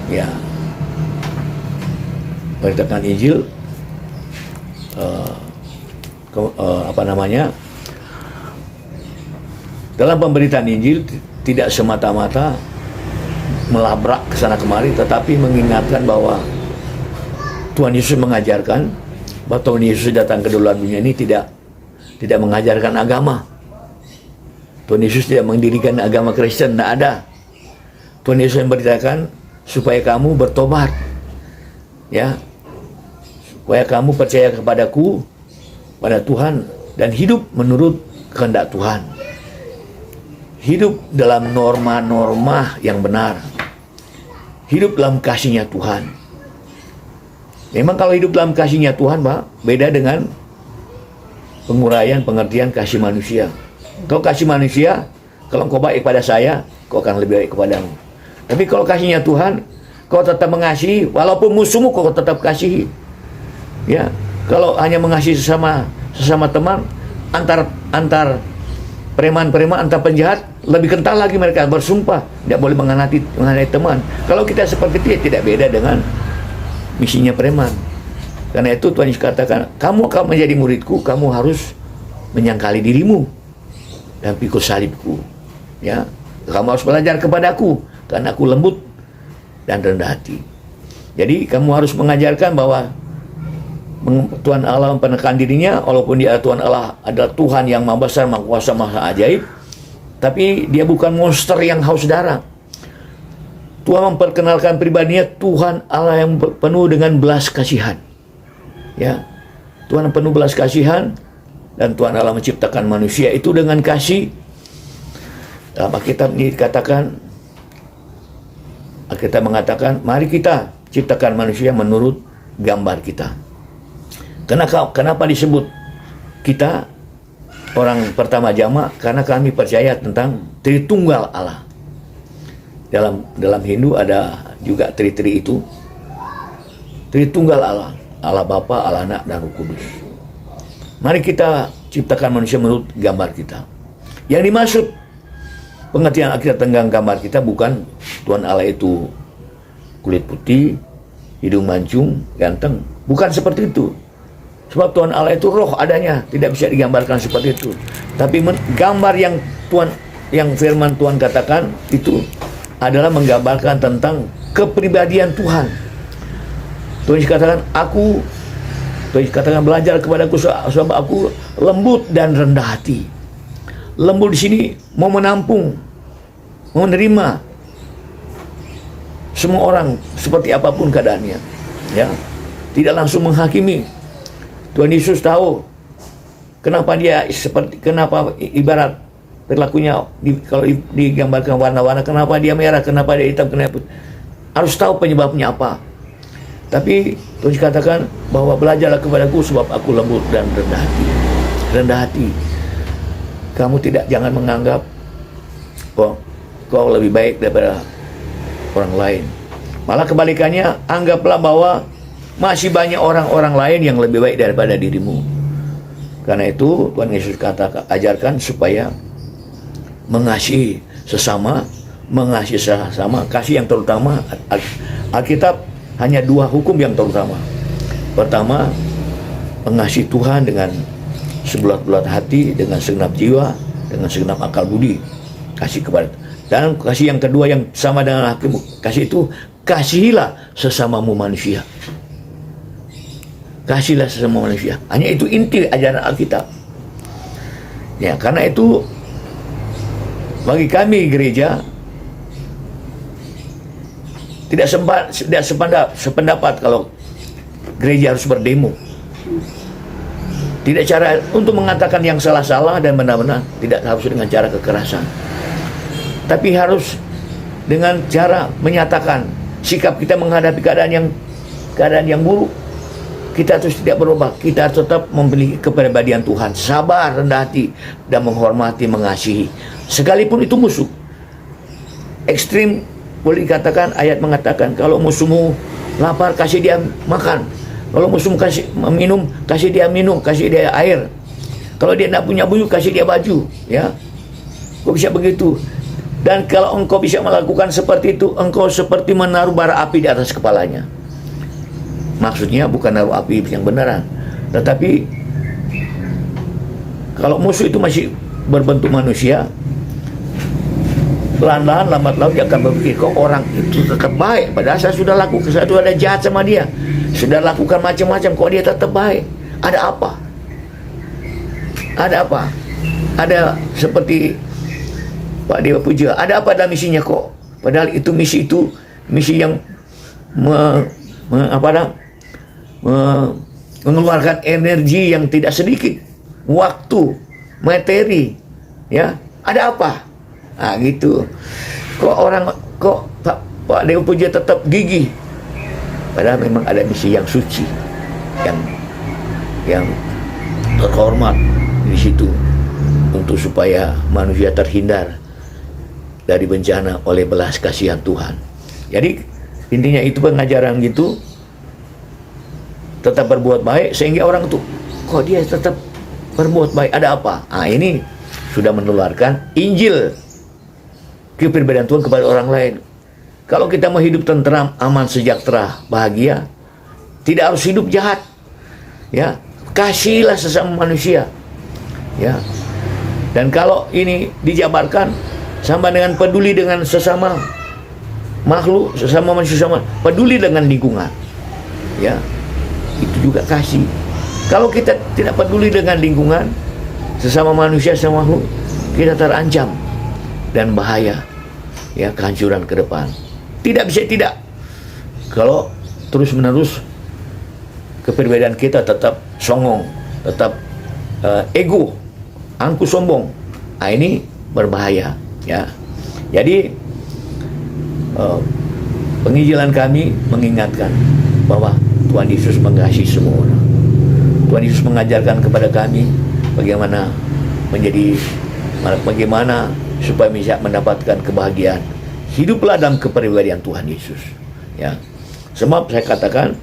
ya, memberitakan Injil, dalam pemberitaan Injil tidak semata-mata melabrak ke sana kemari, tetapi mengingatkan bahwa Tuhan Yesus mengajarkan bahwa Tuhan Yesus datang ke dalam dunia ini tidak mengajarkan agama. Tuhan Yesus tidak mendirikan agama Kristen, tidak ada. Tuhan Yesus memberitakan supaya kamu bertobat, ya, supaya kamu percaya kepadaku, pada Tuhan, dan hidup menurut kehendak Tuhan. Hidup dalam norma-norma yang benar. Hidup dalam kasih-Nya Tuhan. Memang kalau hidup dalam kasih-Nya Tuhan, Pak, beda dengan penguraian pengertian kasih manusia. Kalau kasih manusia, kalau kau baik pada saya, kau akan lebih baik kepadamu. Tapi kalau kasih-Nya Tuhan, kau tetap mengasihi, walaupun musuhmu kau tetap kasihi. Ya, kalau hanya mengasihi sesama teman, antar preman-preman, antar penjahat, lebih kental lagi mereka bersumpah tidak boleh mengkhianati teman. Kalau kita seperti itu, ya tidak beda dengan misinya preman. Karena itu Tuhan Yesus katakan, kamu akan menjadi muridku, kamu harus menyangkali dirimu dan pikul salibku. Ya, kamu harus belajar kepadaku, karena aku lembut dan rendah hati. Jadi kamu harus mengajarkan bahwa Tuhan Allah memperkenalkan dirinya, walaupun dia Tuhan Allah adalah Tuhan yang maha besar, maha kuasa, maha ajaib, tapi dia bukan monster yang haus darah. Tuhan memperkenalkan pribadinya Tuhan Allah yang penuh dengan belas kasihan. Ya, Tuhan penuh belas kasihan, dan Tuhan Allah menciptakan manusia itu dengan kasih. Dalam Alkitab dikatakan, Alkitab mengatakan, mari kita ciptakan manusia menurut gambar kita. Kenapa disebut kita orang pertama jama? Karena kami percaya tentang Tritunggal Allah. Dalam Hindu ada juga Tri itu. Tritunggal Allah, Allah Bapa, Allah Anak, dan Roh Kudus. Mari kita ciptakan manusia menurut gambar kita. Yang dimaksud pengertian Alkitab tentang gambar kita bukan Tuhan Allah itu kulit putih, hidung mancung, ganteng. Bukan seperti itu. Sebab Tuhan Allah itu roh adanya, tidak bisa digambarkan seperti itu. Tapi gambar yang firman Tuhan katakan itu adalah menggambarkan tentang kepribadian Tuhan. Tuhan katakan, Tuhan katakan belajar kepadaku sebab aku lembut dan rendah hati. Lembut di sini mau menampung, mau menerima semua orang seperti apapun keadaannya, ya, tidak langsung menghakimi. Tuhan Yesus tahu kenapa ibarat perilakunya kalau digambarkan warna-warna, kenapa dia merah, kenapa dia hitam, kenapa, harus tahu penyebabnya apa. Tapi Tuhan katakan bahwa belajarlah kepadaku sebab aku lembut dan rendah hati. Rendah hati. Kamu jangan menganggap kau lebih baik daripada orang lain. Malah kebalikannya, anggaplah bahwa masih banyak orang-orang lain yang lebih baik daripada dirimu. Karena itu Tuhan Yesus ajarkan supaya mengasihi sesama, kasih yang terutama. Alkitab hanya 2 hukum yang terutama. Pertama, mengasihi Tuhan dengan sebulat-bulat hati, dengan segenap jiwa, dengan segenap akal budi. Kasih kepada. Dan kasih yang kedua yang sama dengan hakim kasih itu, kasihilah sesamamu manusia. Kasihlah sesama manusia. Hanya itu inti ajaran Alkitab. Ya, karena itu bagi kami gereja, tidak sependapat kalau gereja harus berdemo. Tidak cara untuk mengatakan yang salah-salah dan benar-benar, tidak harus dengan cara kekerasan. Tapi harus dengan cara menyatakan sikap kita menghadapi keadaan yang buruk. Kita terus tidak berubah. Kita tetap memiliki kepribadian Tuhan, sabar, rendah hati, dan menghormati, mengasihi. Sekalipun itu musuh. Ekstrim boleh dikatakan, ayat mengatakan kalau musuhmu lapar, kasih dia makan. Kalau musuhmu kasih minum, kasih dia minum, kasih dia air. Kalau dia tidak punya baju, kasih dia baju. Ya, kok bisa begitu? Dan kalau engkau bisa melakukan seperti itu, engkau seperti menaruh bara api di atas kepalanya. Maksudnya bukan naruh api yang beneran, tetapi kalau musuh itu masih berbentuk manusia, pelan-pelan, lambat laun dia akan berpikir, kok orang itu tetap baik, padahal saya sudah lakukan, saya sudah ada jahat sama dia, sudah lakukan macam-macam, kok dia tetap baik. Ada apa? Ada apa? Ada seperti Pak Dewa Puja, ada apa dalam misinya kok? Padahal itu misi yang mengeluarkan energi yang tidak sedikit, waktu, materi, ya. Ada apa? Nah, gitu. Kok Pak Dewa Puja tetap gigih? Padahal memang ada misi yang suci, yang terhormat di situ, untuk supaya manusia terhindar dari bencana oleh belas kasihan Tuhan. Jadi intinya itu pengajaran gitu, tetap berbuat baik, sehingga orang tuh, kok dia tetap berbuat baik, ada apa? Nah, ini sudah menularkan Injil, kepribadian Tuhan kepada orang lain. Kalau kita mau hidup tentram, aman, sejahtera, bahagia, tidak harus hidup jahat. Ya, kasihlah sesama manusia. Ya. Dan kalau ini dijabarkan sama dengan peduli dengan sesama makhluk, sesama manusia, peduli dengan lingkungan. Ya. Itu juga kasih. Kalau kita tidak peduli dengan lingkungan, sesama manusia, sesama makhluk, kita terancam dan bahaya, ya, kehancuran ke depan. Tidak bisa tidak. Kalau terus menerus kepribadian kita tetap songong, tetap ego, angku sombong, nah, ini berbahaya, ya. Jadi penginjilan kami mengingatkan bahwa Tuhan Yesus mengasihi semua orang. Tuhan Yesus mengajarkan kepada kami bagaimana supaya bisa mendapatkan kebahagiaan. Hiduplah dalam kepribadian Tuhan Yesus. Ya, sebab saya katakan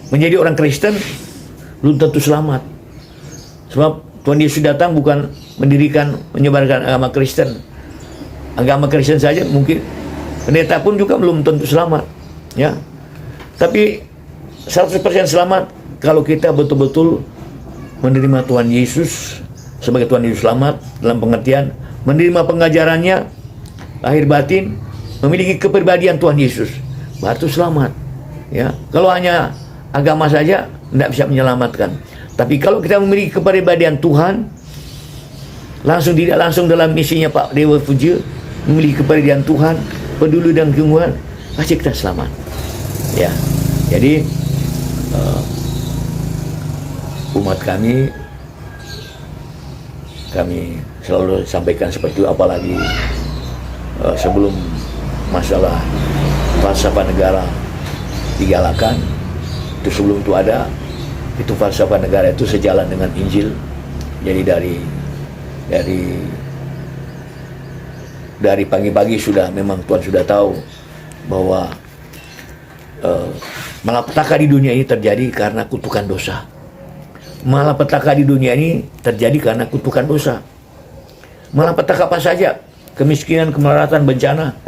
menjadi orang Kristen belum tentu selamat. Sebab Tuhan Yesus datang bukan menyebarkan agama Kristen. Agama Kristen saja mungkin pendeta pun juga belum tentu selamat. Ya, tapi 100% selamat kalau kita betul-betul menerima Tuhan Yesus sebagai Tuhan Yesus selamat, dalam pengertian menerima pengajarannya lahir batin, memiliki kepribadian Tuhan Yesus, baru selamat. Ya, kalau hanya agama saja tidak bisa menyelamatkan. Tapi kalau kita memiliki kepribadian Tuhan, langsung tidak langsung dalam misinya Pak Dewa Puja, memiliki kepribadian Tuhan, peduli dan lingkungan, pasti kita selamat. Ya, jadi umat kami selalu sampaikan seperti itu, apalagi sebelum masalah falsafah negara digalakan, itu sebelum itu ada, itu falsafah negara itu sejalan dengan Injil. Jadi dari pagi-pagi memang Tuhan sudah tahu bahwa malapetaka di dunia ini terjadi karena kutukan dosa. Malapetaka di dunia ini terjadi karena kutukan dosa. Malapetaka apa saja? Kemiskinan, kemelaratan, bencana.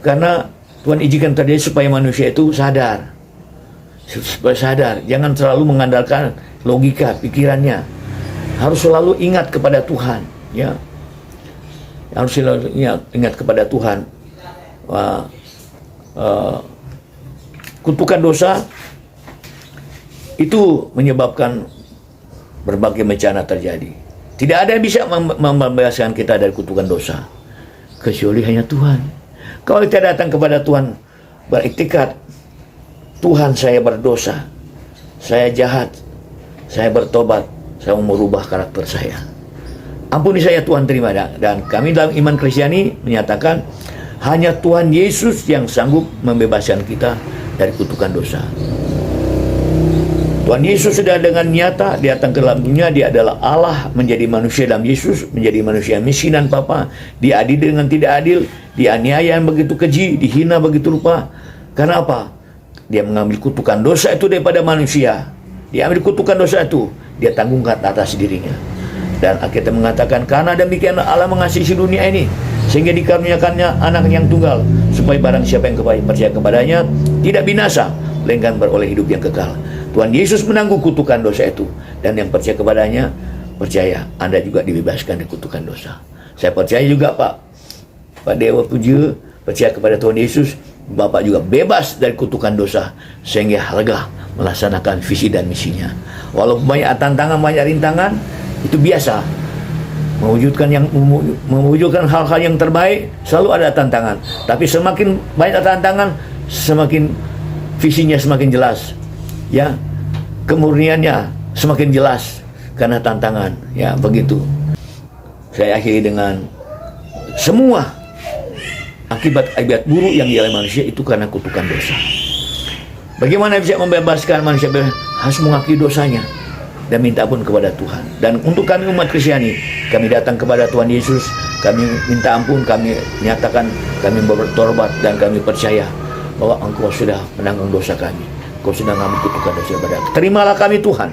Karena Tuhan izinkan terjadi supaya manusia itu sadar. Supaya sadar, jangan selalu mengandalkan logika pikirannya. Harus selalu ingat kepada Tuhan, ya. Harus selalu ingat kepada Tuhan. Kutukan dosa itu menyebabkan berbagai bencana terjadi. Tidak ada yang bisa membebaskan kita dari kutukan dosa kecuali hanya Tuhan. Kalau kita datang kepada Tuhan beriktikad, Tuhan, saya berdosa, saya jahat, saya bertobat, saya mau merubah karakter saya. Ampuni saya Tuhan, terima. Dan kami dalam iman Kristiani menyatakan hanya Tuhan Yesus yang sanggup membebaskan kita dari kutukan dosa. Tuhan Yesus sudah dengan nyata datang ke dalam dunia. Dia adalah Allah menjadi manusia dalam Yesus, menjadi manusia misinan Bapa. Diadil dengan tidak adil, dianiaya yang begitu keji, dihina begitu rupa. Karena apa? Dia mengambil kutukan dosa itu daripada manusia. Dia ambil kutukan dosa itu, dia tanggungkan atas dirinya. Dan Alkitab mengatakan, karena demikian Allah mengasihi dunia ini, sehingga dikaruniakannya anak yang tunggal, supaya barang siapa yang percaya kepadanya tidak binasa, melainkan beroleh hidup yang kekal. Tuhan Yesus menanggung kutukan dosa itu, dan yang percaya kepadanya, percaya Anda juga dibebaskan dari kutukan dosa. Saya percaya juga Pak Dewa Puja percaya kepada Tuhan Yesus, Bapak juga bebas dari kutukan dosa, sehingga lega melaksanakan visi dan misinya. Walaupun banyak tantangan, banyak rintangan, itu biasa. Mewujudkan hal-hal yang terbaik selalu ada tantangan. Tapi semakin banyak tantangan, semakin visinya semakin jelas. Ya, kemurniannya semakin jelas karena tantangan. Ya, begitu. Saya akhiri dengan semua akibat buruk yang dialami manusia itu karena kutukan dosa. Bagaimana bisa membebaskan manusia? Harus mengakui dosanya dan minta ampun kepada Tuhan. Dan untuk kami umat Kristiani, kami datang kepada Tuhan Yesus, kami minta ampun, kami nyatakan kami bertobat, dan kami percaya bahwa Engkau sudah menanggung dosa kami. Engkau sudah mengambil kutukan dosa pada kami. Terimalah kami Tuhan,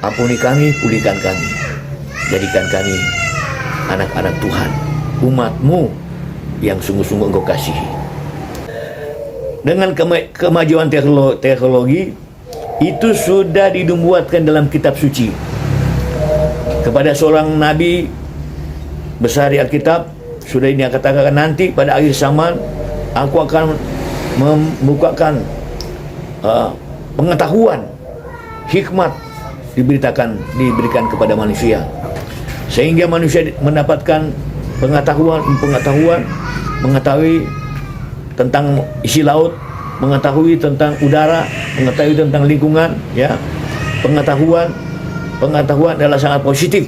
ampuni kami, pulihkan kami, jadikan kami anak-anak Tuhan, umat-Mu yang sungguh-sungguh Engkau kasihi. Dengan kemajuan teknologi itu sudah dinubuatkan dalam kitab suci kepada seorang nabi besar di Alkitab. Sudah ini katakan nanti pada akhir zaman aku akan membukakan pengetahuan, hikmat diberikan kepada manusia, sehingga manusia mendapatkan pengetahuan, mengetahui tentang isi laut, mengetahui tentang udara, mengetahui tentang lingkungan. Ya, pengetahuan adalah sangat positif.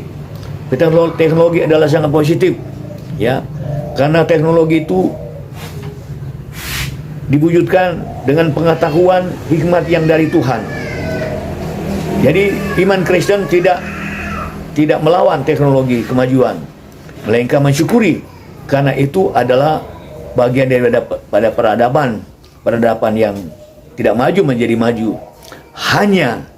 Teknologi adalah sangat positif. Ya, karena teknologi itu diwujudkan dengan pengetahuan hikmat yang dari Tuhan. Jadi iman Kristen tidak melawan teknologi kemajuan, melainkan mensyukuri, karena itu adalah bagian daripada peradaban yang tidak maju menjadi maju. Hanya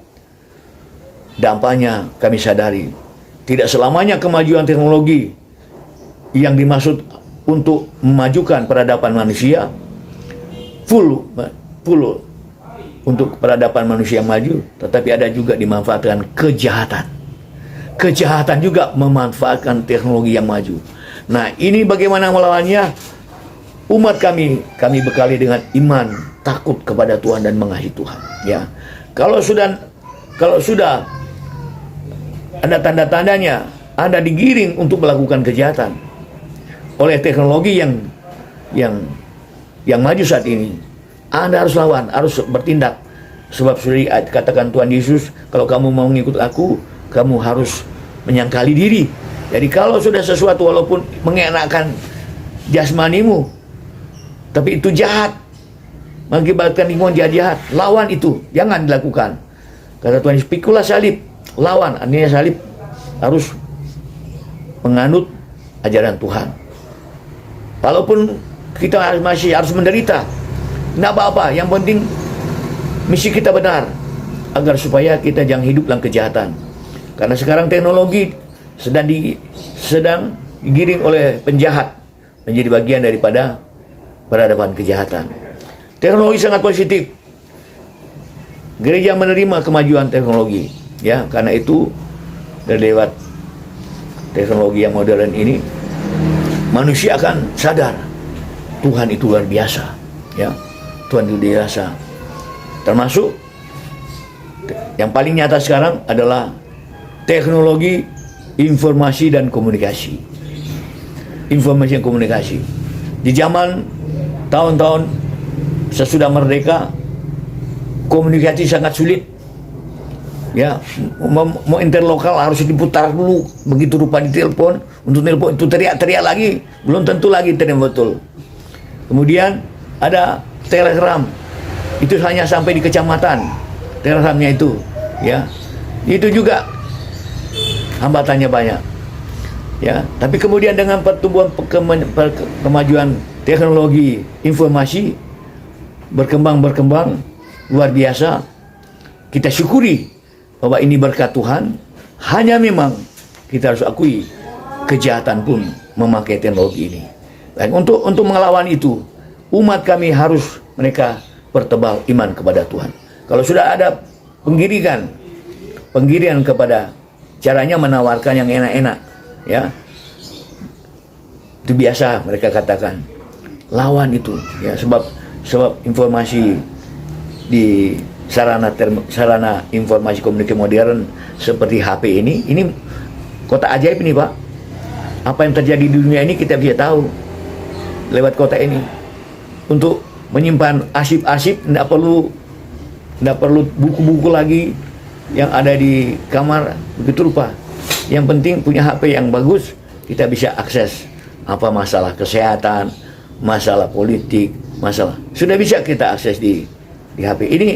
dampaknya kami sadari, tidak selamanya kemajuan teknologi yang dimaksud untuk memajukan peradaban manusia full untuk peradaban manusia yang maju, tetapi ada juga dimanfaatkan kejahatan. Kejahatan juga memanfaatkan teknologi yang maju. Nah, ini bagaimana melawannya? Umat kami bekali dengan iman, takut kepada Tuhan dan mengasihi Tuhan. Ya, kalau sudah ada tanda-tandanya Anda digiring untuk melakukan kejahatan oleh teknologi yang maju saat ini, Anda harus lawan, harus bertindak. Sebab sudah dikatakan Tuhan Yesus, kalau kamu mau mengikut aku, kamu harus menyangkali diri. Jadi kalau sudah sesuatu walaupun mengenakan jasmanimu, tapi itu jahat, mengakibatkan lingkungan jahat, lawan itu, jangan dilakukan. Kata Tuhan Yesus, pikulah salib, lawan. Artinya salib harus menganut ajaran Tuhan. Walaupun kita masih harus menderita, tidak apa-apa, yang penting misi kita benar, agar supaya kita jangan hidup dalam kejahatan. Karena sekarang teknologi sedang digiring oleh penjahat menjadi bagian daripada peradaban kejahatan. Teknologi sangat positif. Gereja menerima kemajuan teknologi, ya, karena itu dari lewat teknologi yang modern ini, manusia akan sadar Tuhan itu luar biasa, ya. Tuhan itu biasa. Termasuk yang paling nyata sekarang adalah teknologi informasi dan komunikasi. Informasi dan komunikasi. Di zaman tahun-tahun sesudah merdeka, komunikasi sangat sulit. Ya, mau interlokal harus diputar dulu, begitu rupa ditelepon, untuk telepon itu teriak-teriak lagi, belum tentu lagi terima betul. Kemudian ada telegram, itu hanya sampai di kecamatan, telegramnya itu, ya, itu juga hambatannya banyak, ya. Tapi kemudian dengan pertumbuhan kemajuan teknologi informasi berkembang luar biasa, kita syukuri bahwa ini berkat Tuhan. Hanya memang kita harus akui kejahatan pun memakai teknologi ini. Dan untuk melawan itu, umat kami harus mereka pertebal iman kepada Tuhan. Kalau sudah ada penggirian kepada caranya menawarkan yang enak-enak, ya, itu biasa mereka katakan, lawan itu, ya, sebab informasi di sarana informasi komunikasi modern seperti HP ini kota ajaib ini, Pak. Apa yang terjadi di dunia ini kita bisa tahu lewat kota ini. Untuk menyimpan arsip-arsip tidak perlu buku-buku lagi yang ada di kamar, begitu rupa. Yang penting punya HP yang bagus, kita bisa akses apa masalah kesehatan, masalah politik, masalah sudah bisa kita akses di HP. Ini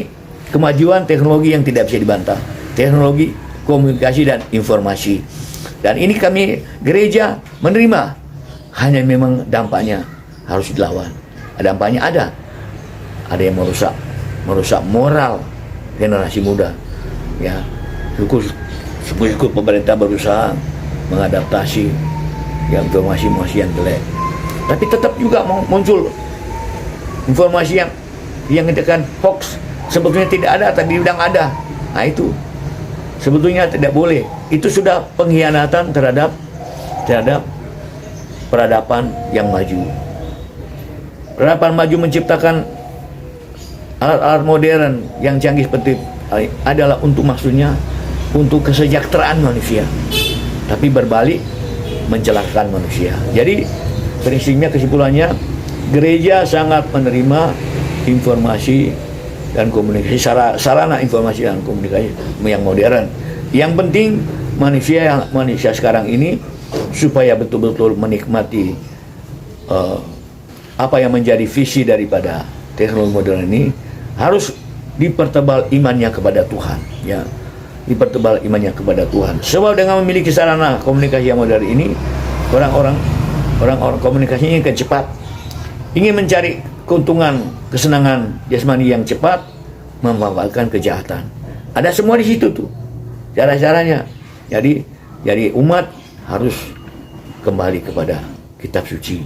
kemajuan teknologi yang tidak bisa dibantah, teknologi komunikasi dan informasi. Dan ini kami gereja menerima, hanya memang dampaknya harus dilawan. Dampaknya ada yang merusak moral generasi muda, ya. Syukur pemerintah berusaha mengadaptasi yang informasi yang jelek, tapi tetap juga muncul informasi yang dikatakan hoax. Sebetulnya tidak ada, tapi bilang ada. Nah, itu sebetulnya tidak boleh. Itu sudah pengkhianatan terhadap peradaban yang maju. Peradaban maju menciptakan alat-alat modern yang canggih seperti adalah maksudnya untuk kesejahteraan manusia, tapi berbalik mencelakakan manusia. Jadi prinsipnya, kesimpulannya, gereja sangat menerima informasi dan komunikasi, sarana informasi dan komunikasi yang modern. Yang penting manusia sekarang ini supaya betul-betul menikmati apa yang menjadi visi daripada teknologi modern ini, harus dipertebal imannya kepada Tuhan, ya. Dipertebal imannya kepada Tuhan. Sebab dengan memiliki sarana komunikasi yang modern ini, orang-orang komunikasinya ingin cepat, ingin mencari keuntungan, kesenangan jasmani yang cepat, memanfaatkan kejahatan. Ada semua di situ tuh cara-caranya. Jadi umat harus kembali kepada kitab suci.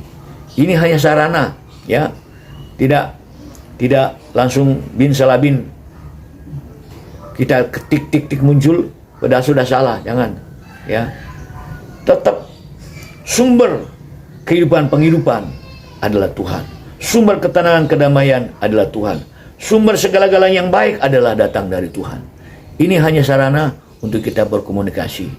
Ini hanya sarana, ya. Tidak langsung bin salabin kita ketik tik muncul padahal sudah salah, jangan, ya. Tetap sumber penghidupan adalah Tuhan. Sumber ketenangan, kedamaian adalah Tuhan. Sumber segala-galanya yang baik adalah datang dari Tuhan. Ini hanya sarana untuk kita berkomunikasi.